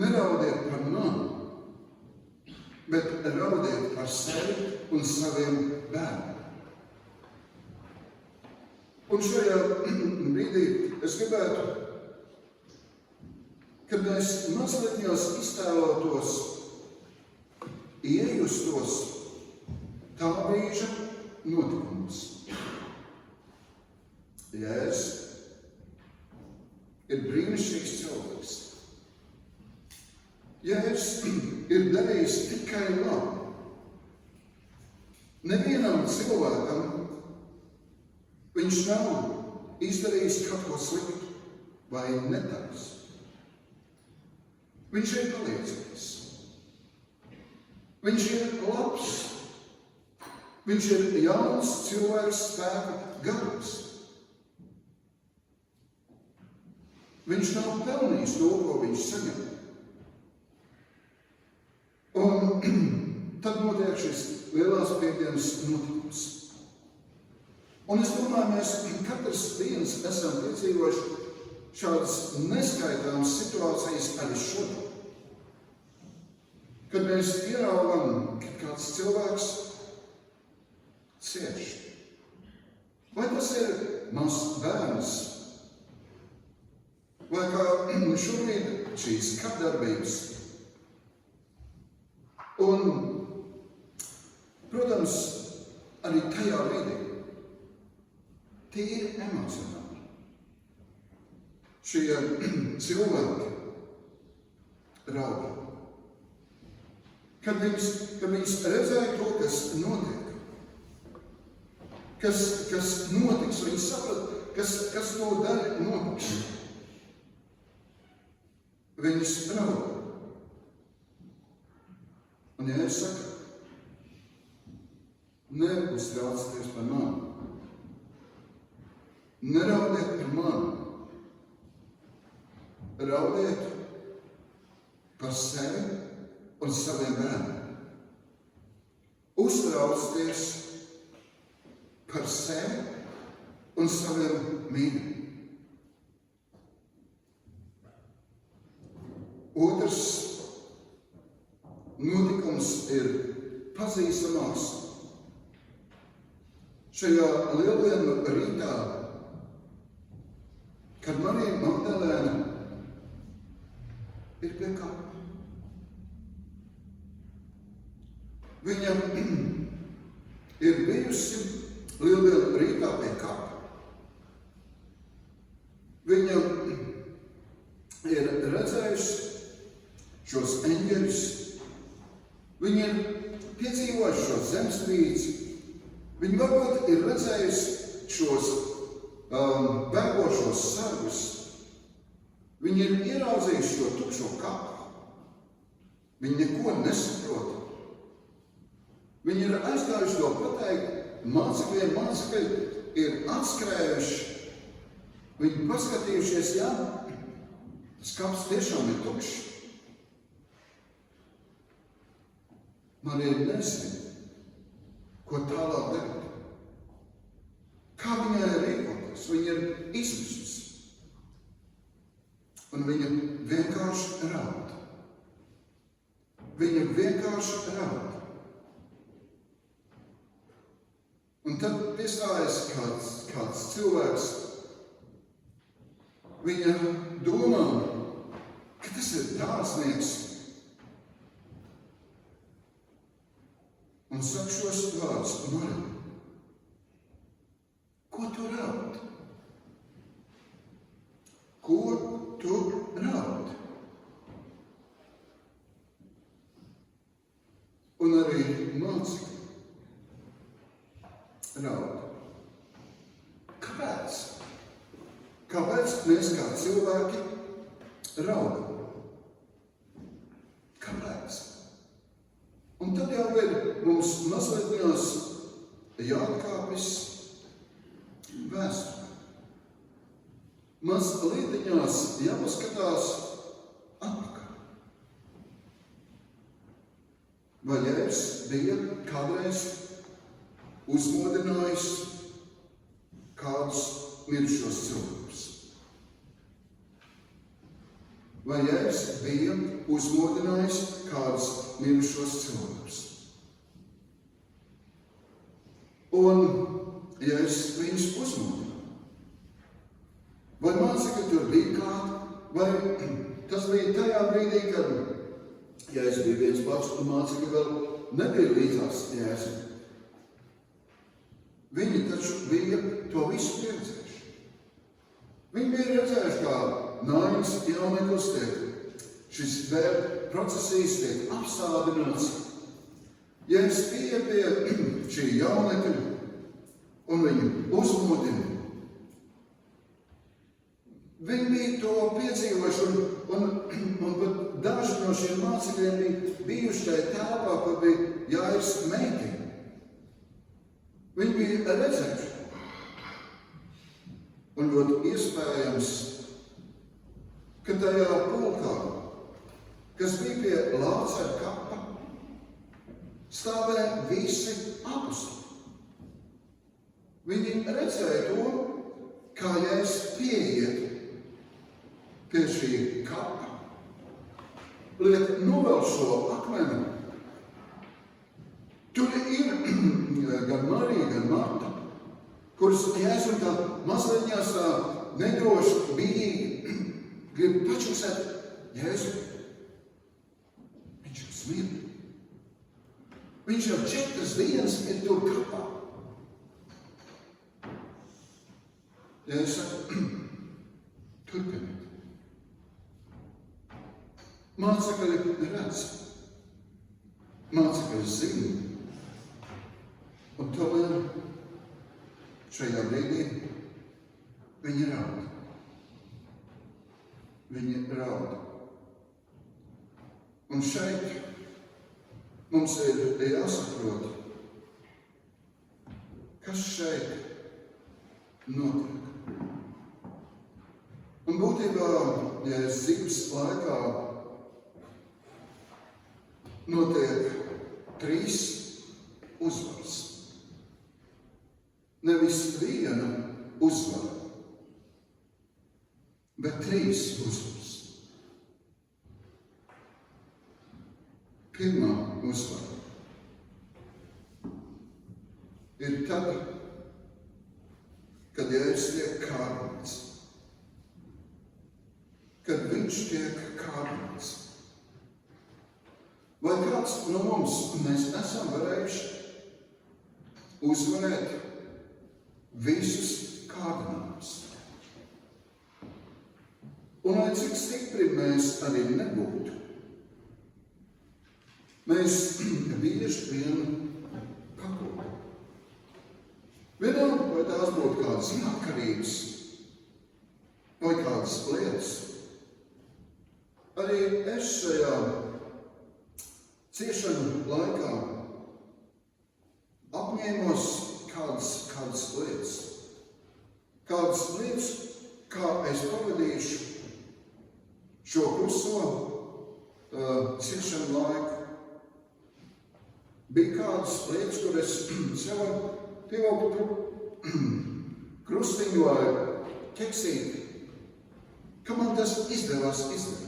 Neraudiet par mani, bet raudiet par sevi un saviem bērniem. Un šajā brīdī es gribētu, kad mēs mazliet iztēlotos, iejustos tā brīža notikumus. Jēzus ir brīnišķīgs cilvēks. Jēzus ir darījis tikai labu. Nevienam cilvēkam viņš nav izdarījis kaut ko sliktu vai netaisu. Viņš ir palīdzējis. Viņš ir labs. Viņš ir jauns cilvēks spēka garums. Viņš nav pelnījis to, ko viņš saņem. Un tad notiek šis lielās piekdienas notikums. Un es domāju, mēs katrs viens esam piedzīvojuši šādas neskaitāmas situācijas arī šodien. Kad mēs ieraugam, ka kāds cilvēks cieš. Vai tas ir mazs bērns? Vai kā šobrīd šīs kārdarbības? Un, protams, arī tajā brīdī tie ir emocionāli. Šie cilvēki raud. Kad viņas redzēja to, kas notiek, kas notiks, viņi saprata, kas to daļa notiks. Viņas raud. Un ja es saku, neuztraucieties par mani. Neraudiet par mani. Raudiet par sevi un saviem bērniem. Uztraucieties par sevi un saviem mīļiem. Otrs notikums ir pazīstamāks. Šajā lieldienu rītā, kad Marija Magdalēna ir pie kapa. Viņa ir bijusi lieldienu rītā pie kapa. Viņa ir redzējusi šos eņģeļus. Viņi ir piedzīvojuši šo zemestrīci. Viņi varbūt ir redzējuši šos bēgošos sargus. Viņi ir ieraudzījuši šo tukšo kapu. Viņi neko nesaprot. Viņi ir aizgājuši to pateikt mācekļi ir atskrējuši. Viņi paskatījušies, jā, tas kaps tiešām ir tukšs. Marija nezina, ko tālāk darīt. Kā viņai rīkoties? Viņa ir izmisusi. Un viņa vienkārši raud. Viņa vienkārši raud. Un tad piestājas kāds cilvēks. Viņa domā, ka tas ir dārznieks. Un saka šos vārdus, Marija, ko tu raud? Ko tu raud? Un arī mācekļi raud. Kāpēc? Kāpēc mēs kā cilvēki raudam? Kāpēc? Un tad jau ir mums mazliet jāatkāpjas vēsturē. Mazlietiņās jāpaskatās atpakaļ. Vai Jēzus bija kādreiz uzmodinājis kādus mirušos cilvēkus? Vai Jēzus bija uzmodinājis kādus mirušos cilvēkus? Un Jēzus viņus uzmodina. tur bija klāt, vai tas bija tajā brīdī, kad Jēzus bija viens pats un mācekļi vēl nebija līdzās Jēzum. Viņi taču bija to visu pieredzējuši. Viņi bija redzējuši, kā nājas jauneklis šis procesīs tiek apstādināts. Jēzus pieeja pie šī jaunekļa un viņu uzmodina. Viņi bija to piedzīvojuši, un pat daži no šiem mācekļiem bija bijuši tajā telpā, kur bija Jāirs meitiņa. Viņi bija redzējuši. Un ļoti iespējams, ka tajā pulkā, kas bija pie Lācara kapa, stāvēja visi apostoli. Viņi redzēja to, kā Jēzus pieiet pie šī kapa, liek novēl šo akmeni. Tur ir gan Marija, gan Marta, kuras Jēzus tā mazliņās tā nedroši bīdīgi grib pačusēt Jēzu. Viņš jau smird. Viņš jau 4 dienas ir tur kapā. Jēzus saka, turpiniet. Mācekļi redz, mācekļi zina, un tomēr šajā brīdī viņi raud. Viņi raud. Un šeit mums ir jāsaprot, kas šeit notiek. Un būtībā, ja dzīves laikā notiek 3 uzvaras. Nevis viena uzvara, bet 3 uzvaras. Pirmā uzvara ir tad, kad Jēzus tiek kārdināts. Kad viņš tiek kārdināts. Vai kāds no mums mēs esam varējuši uzvarēt visus kārdinājumus? Un lai cik stipri mēs arī nebūtu, mēs bieži vien pakopam. Vienalga, vai tās būtu kādas atkarības vai kādas lietas. Arī es šajā ciešanu laikā apņēmos kādas lietas. Kādas lietas, kā es pavadīšu šo kluso ciešanu laiku. Bija kādas lietas, kur es sev pievilku krustiņu vai ķeksīti, ka man tas izdevās izdarīt.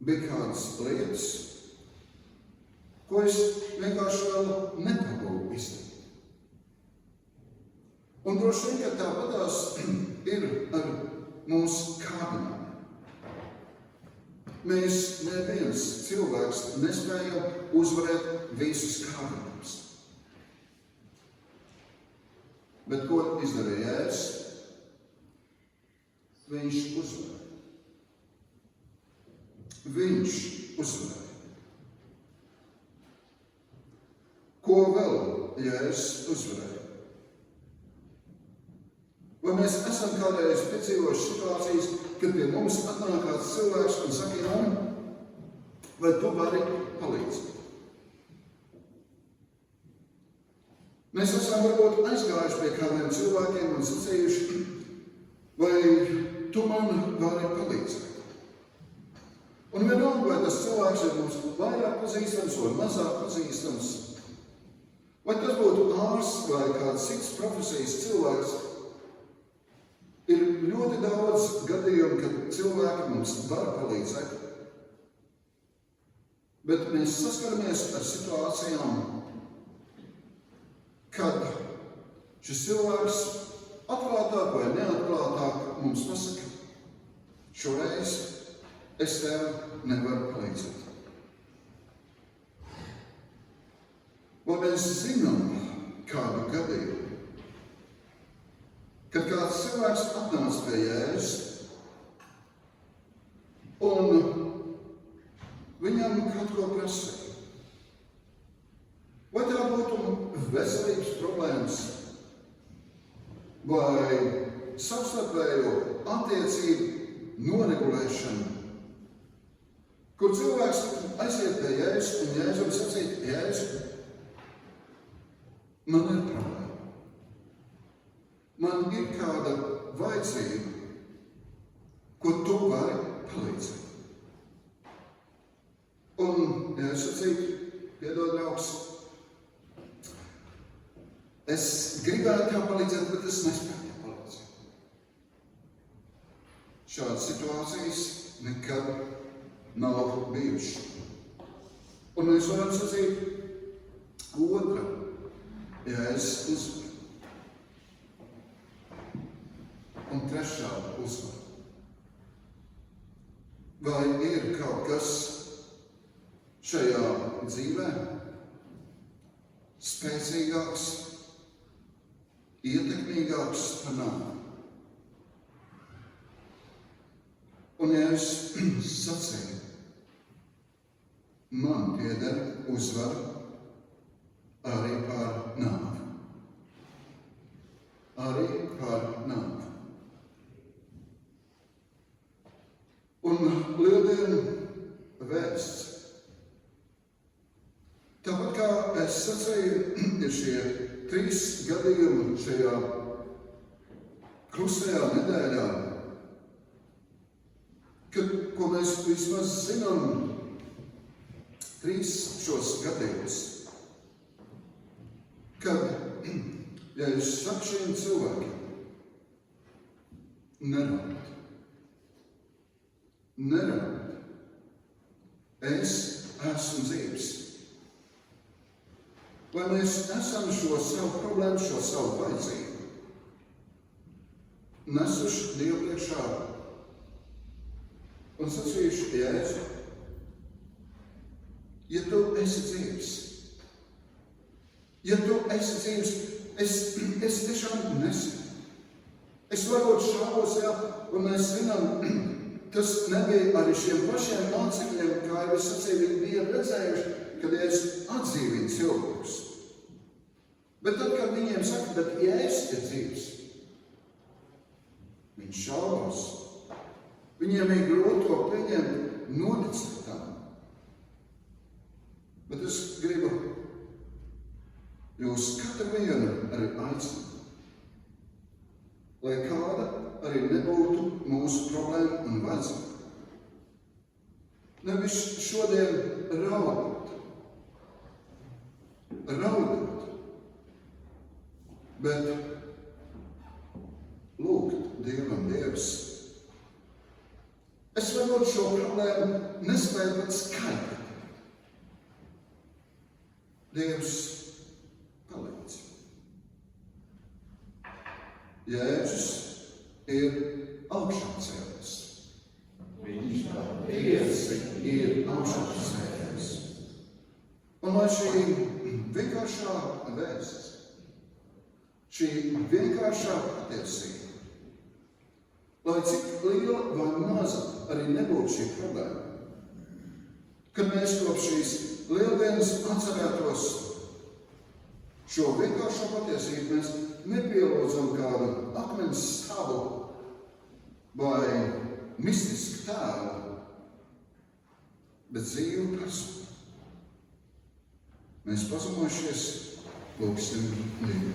Bija kādas lietas, ko es vienkārši vēl nepagūvu izdarīt. Un droši vien, ka tāpatās ir ar mūsu kārdinājumiem. Mēs neviens cilvēks nespējam uzvarēt visus kārdinājumus. Bet ko izdarīja Jēzus? Viņš uzvarēja. Viņš uzvarēja. Ko vēl Jēzus uzvarēja? Vai mēs esam kādreiz piedzīvojuši situācijas, kad pie mums atnāk kāds cilvēks un saka, Jāni, vai tu vari palīdzēt? Mēs esam varbūt aizgājuši pie kādiem cilvēkiem un sacījuši, vai tu man vari palīdzēt? Un vienalga, vai tas cilvēks ir mums vairāk pazīstams vai mazāk pazīstams, vai tas būtu ārsts vai kāds cits profesijas cilvēks, ir ļoti daudz gadījumu, kad cilvēki mums var palīdzēt. Bet mēs saskaramies ar situācijām, kad šis cilvēks atklātāk vai neatklātāk mums pasaka, šoreiz es tev nevaru palīdzēt. Vai mēs zinām kādu gadījumu, kad kāds cilvēks atnāca pie Jēzus un viņam kaut ko prasīja? Vai tā būtu veselības problēmas vai savstarpējo attiecību noregulēšana, kur cilvēks aiziet pie Jēzus un Jēzum sacīt, Jēzus, man ir problēma. Man ir kāda vajadzība, ko tu vari palīdzēt. Un, ja es sacītu, piedod, draugs, es gribētu tev palīdzēt, bet es nespēju tev palīdzēt. Šādas situācijas nekad nav bijušas. Un mēs varam sacīt otra. Ja es uzvaru. Un trešā uzvaru. Vai ir kaut kas šajā dzīvē spēcīgāks, ietekmīgāks par nāvi? Un ja es sacīju, man pieder uzvara arī par nāvi. Arī par nāvi. Un lieldienu vēsts. Tāpat kā es sacīju, ir šie 3 gadījumi šajā klusajā nedēļā, ko mēs vismaz zinām 3 šos gadījumus. Kad, ja es saku šiem cilvēkiem, neraud, es esmu dzīves. Vai mēs esam šo savu problēmu, šo savu vajadzību nesuši Dievu priekšā un sacījuši, Jēzu, ja tu esi dzīves, ja tu esi dzīves, es tiešām nesinu. Es varbūt šaubos, jā, un mēs zinām, tas nebija arī šiem pašiem mācekļiem, kā jau es sacīju, viņi bija redzējuši, kad es atdzīvinu cilvēkus. Bet tad, kad viņiem saka, bet Jēzus ir dzīves, viņš šaubās. Viņiem ir grūti to pieņemt, noticēt tam. Bet es gribu jūs katru vienu arī aicinu, lai kāda arī nebūtu mūsu problēma un vajadzība. Nevis šodien raudot, bet lūgt Dievam, Dievs. Es varbūt šo problēmu nespēju pat skaidrot. Dievs, palīdz. Jēzus ir augšām cēlies. Viņš kā Tiesa ir augšām cēlies. Un lai šī vienkāršā vēsts, šī vienkāršā patiesība, lai cik liela vai maza arī nebūtu šī problēma, kad mēs kopš šīs lieldienas atcerētos šo vienkāršo patiesību, mēs nepielūdzam kādu akmens stāvu vai mistisku tēlu, bet dzīvu personu. Mēs pazemojušies, lūgsim Dievu.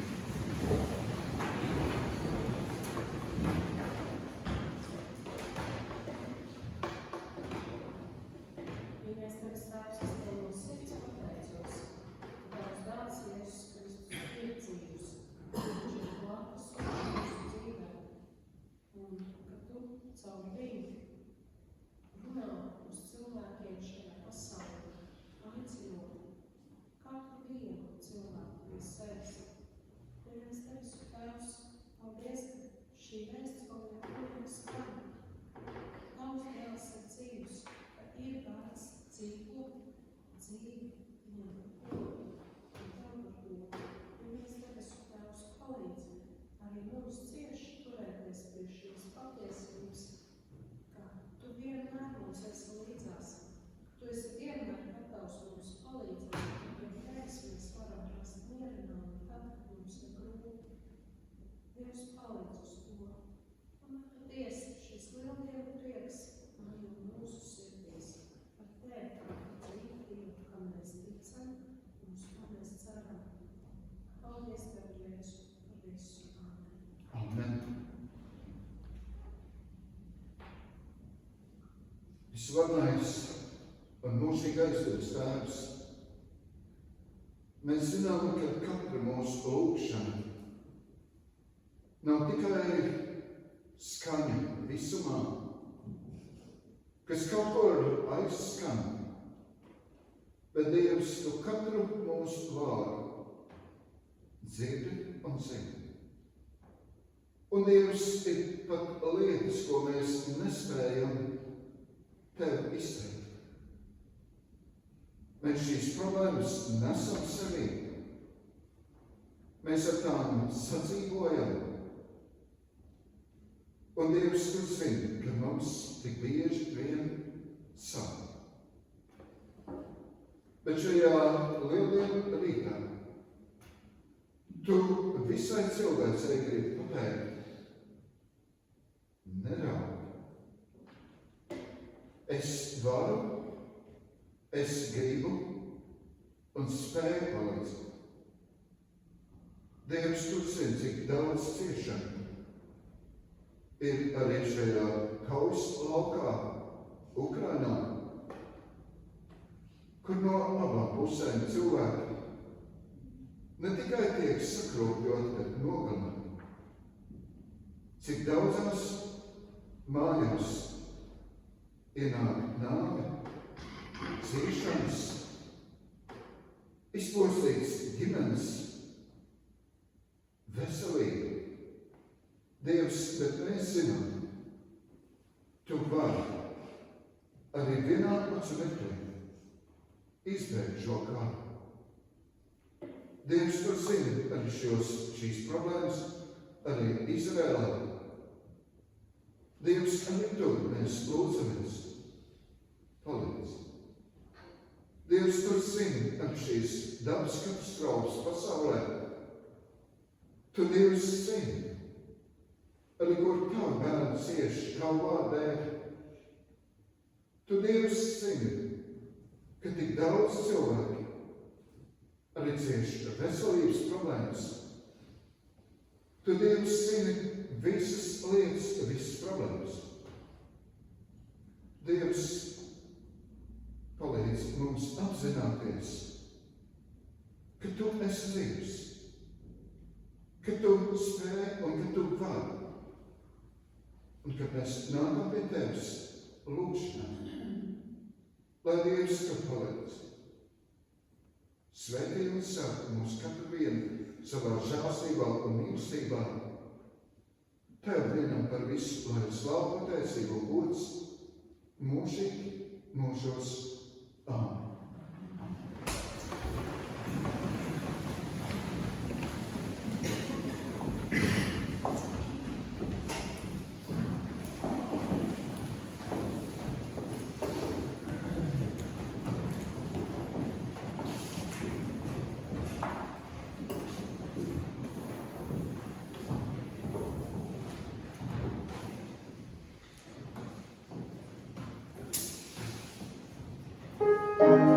Šī vēsts, ko mēs visvarenais un mūžīgais Dievs Tēvs, mēs zinām, ka katra mūsu lūgšana nav tikai skaņa visumā, kas kaut kur aizskan, bet Dievs, tu katru mūsu vārdu dzirdi un zini. Un Dievs, ir pat lietas, ko mēs nespējam Tev izteikt. Mēs šīs problēmas nesam sevī. Mēs ar tām sadzīvojam. Un Dievs, tu zini, ka mums tik bieži vien sāp. Bet šajā lieldienu rītā tu visai cilvēcei gribi pateikt, neraud. Es varu, es gribu un spēju palīdzēt. Dievs, tu zini, cik daudz ciešanu ir arī šajā kaujas laukā Ukrainā, kur no abām pusēm cilvēki ne tikai tiek sakropļoti, bet nogalināti. Cik daudzās mājās ienāk nāve, ciešanas, izpostīts ģimenes, veselība. Dievs, bet mēs zinām, tu vari arī vienā pašu meklē izbēgt šo kāru. Dievs, tu zini arī šīs problēmas, arī Izrēlā. Dievs, arī tur mēs lūdzamies, palīdz. Dievs, tu zini arī šīs dabas katastrofas pasaulē. Tu, Dievs, zini, arī kur tavu bērnu cieši tavu vārdu dēļ. Tu, Dievs, zini, ka tik daudz cilvēki arī cieši veselības problēmas. Tu, Dievs, zini visas lietas, visas problēmas. Dievs, palīdz mums apzināties, ka tu esi dzīvs, ka tu spēj un ka tu vari. Un kad mēs nākam pie Tevis lūgšanā, lai Dievs tev palīdz. Svētī un sargā mūs katru vienu savā žēlstībā un mīlestībā. Tev vienam par visu, lai slavu, pateicību un gods mūžīgi mūžos. Āmen. Thank you.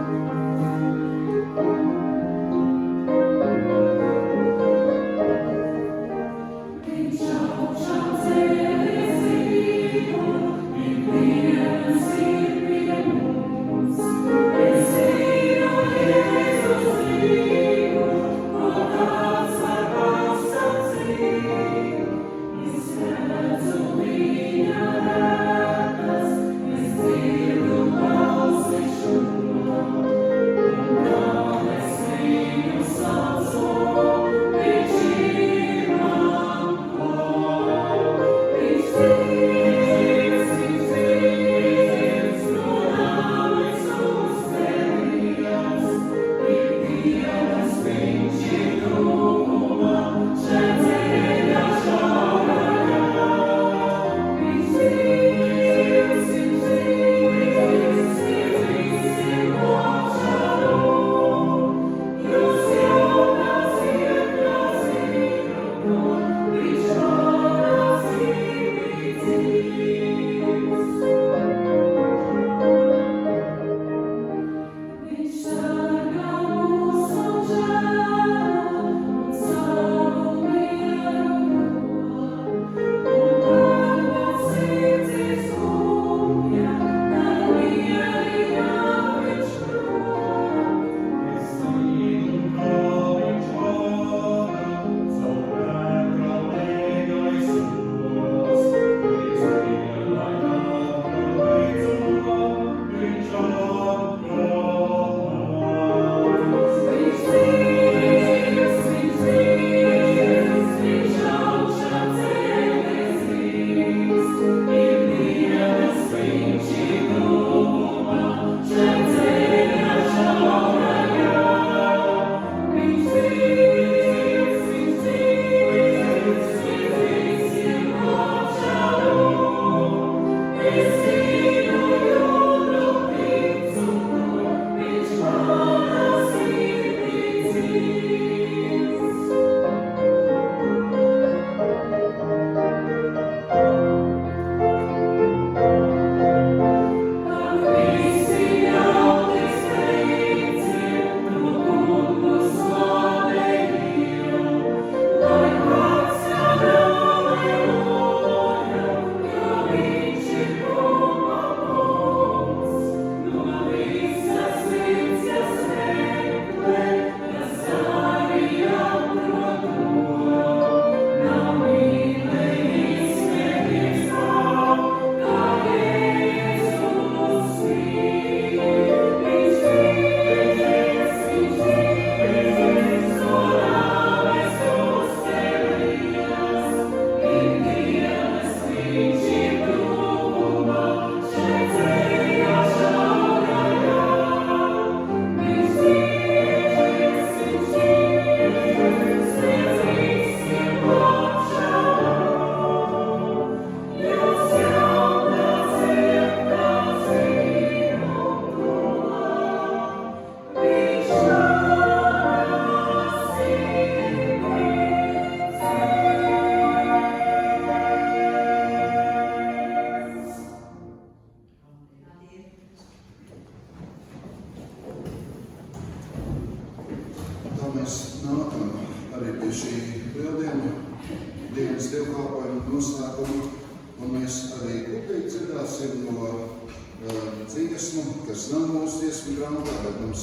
dziedāsim no dziesmu, kas nav mūsu dziesmu grāmatā, bet mums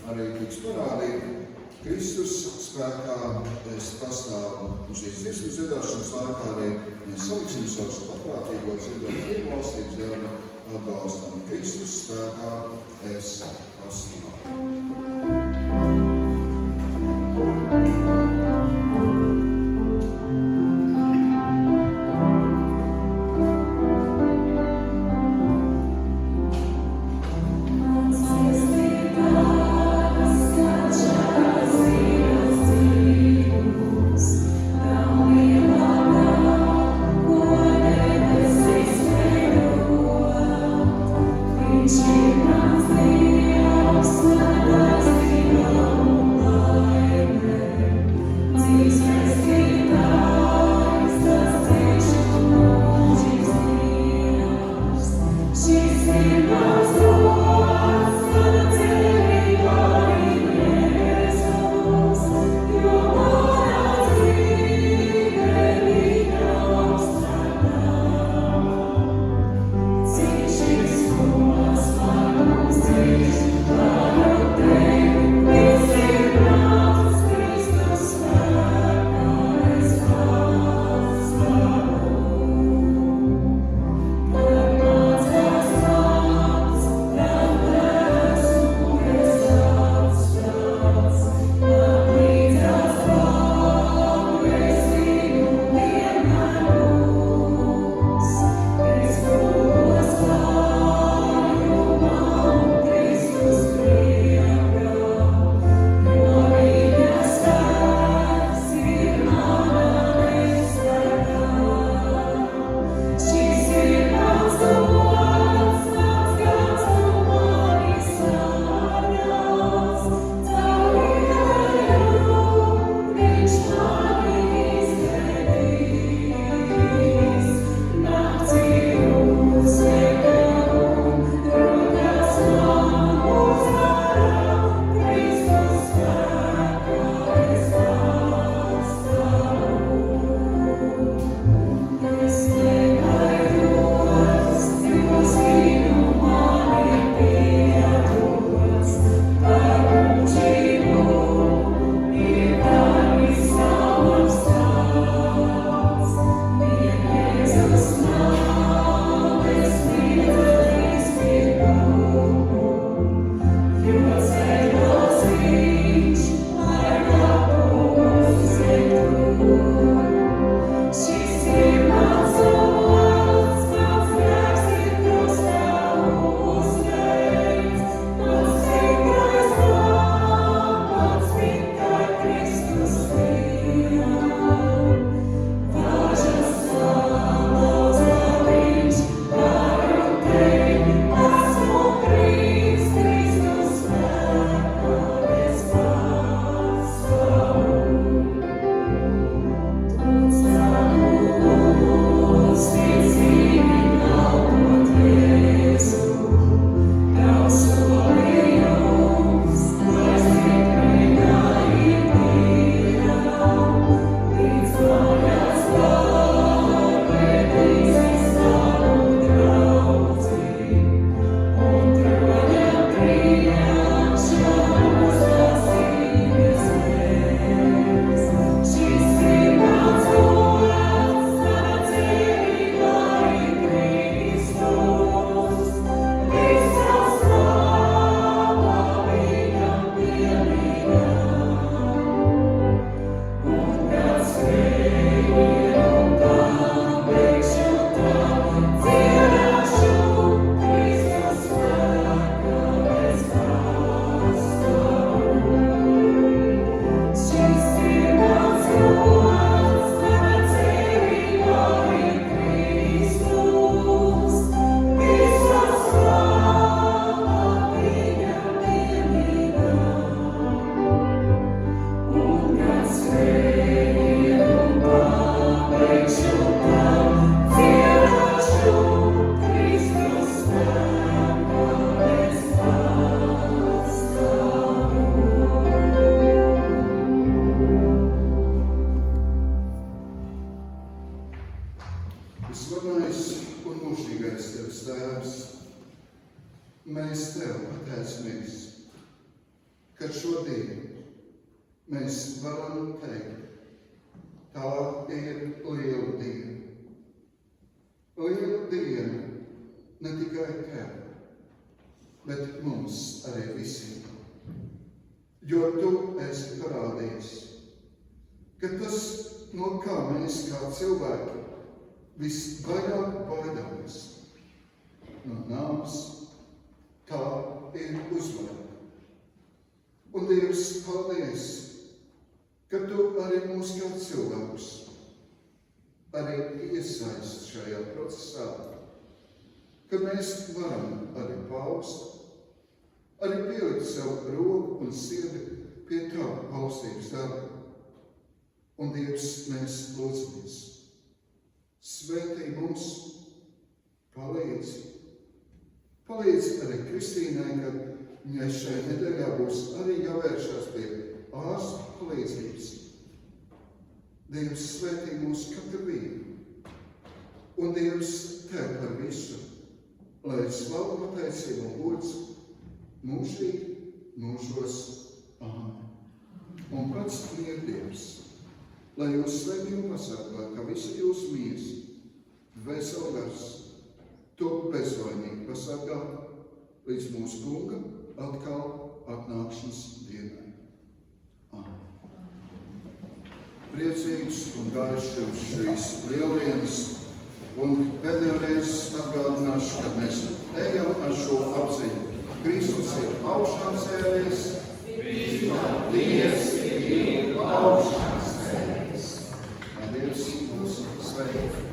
arī tiks parādīta. Kristus spēkā es pastāvu. Un šīs dziesmu dziedāšanas laikā arī mēs saliksim savus paprātīgos dziedājumus iebalstības Dieva atbalstam. Kristus spēkā es pastāvu. She runs the house, Visvarenais un mūžīgais Tevs Tēvs, mēs Tev pateicamies, ka šodien mēs varam teikt, tā ir liela diena. Liela diena ne tikai Tev, bet mums arī visiem. Jo Tu esi parādījis, ka tas, no kā mēs kā cilvēki visvairāk baidāmies, no nāves, tā ir uzvara. Un Dievs, paldies, ka Tu arī mūs kā cilvēkus arī iesaist šajā procesā, ka mēs varam arī paust, arī pielikt savu roku un sirdi pie Tava valstības darba. Un Dievs, mēs lūdzamies, svētī mums, palīdz arī Kristīnai, kad viņai šajā nedēļā būs arī jāvēršās pie ārsta palīdzības. Dievs, svētī mūs katru vienu, un Dievs, Tev par visu, lai slavu, pateicību un gods mūžīgi, mūžos. Āmen. Un pats Dievs, lai jūs svētī un pasargā, ka visi jūsu mīļas, dvēseli gars, top bezvainīgi pasargā līdz mūsu Kunga atkal atnākšanas dienai. Āmen. Priecīgs un gaišs jums šīs lieldienas, un pēdējo reizi atgādināšu, kad mēs ejam ar šo apziņu. Kristus ir augšām cēlies, Dievs ir augšām cēlies. Lai Dievs mūs sveitī.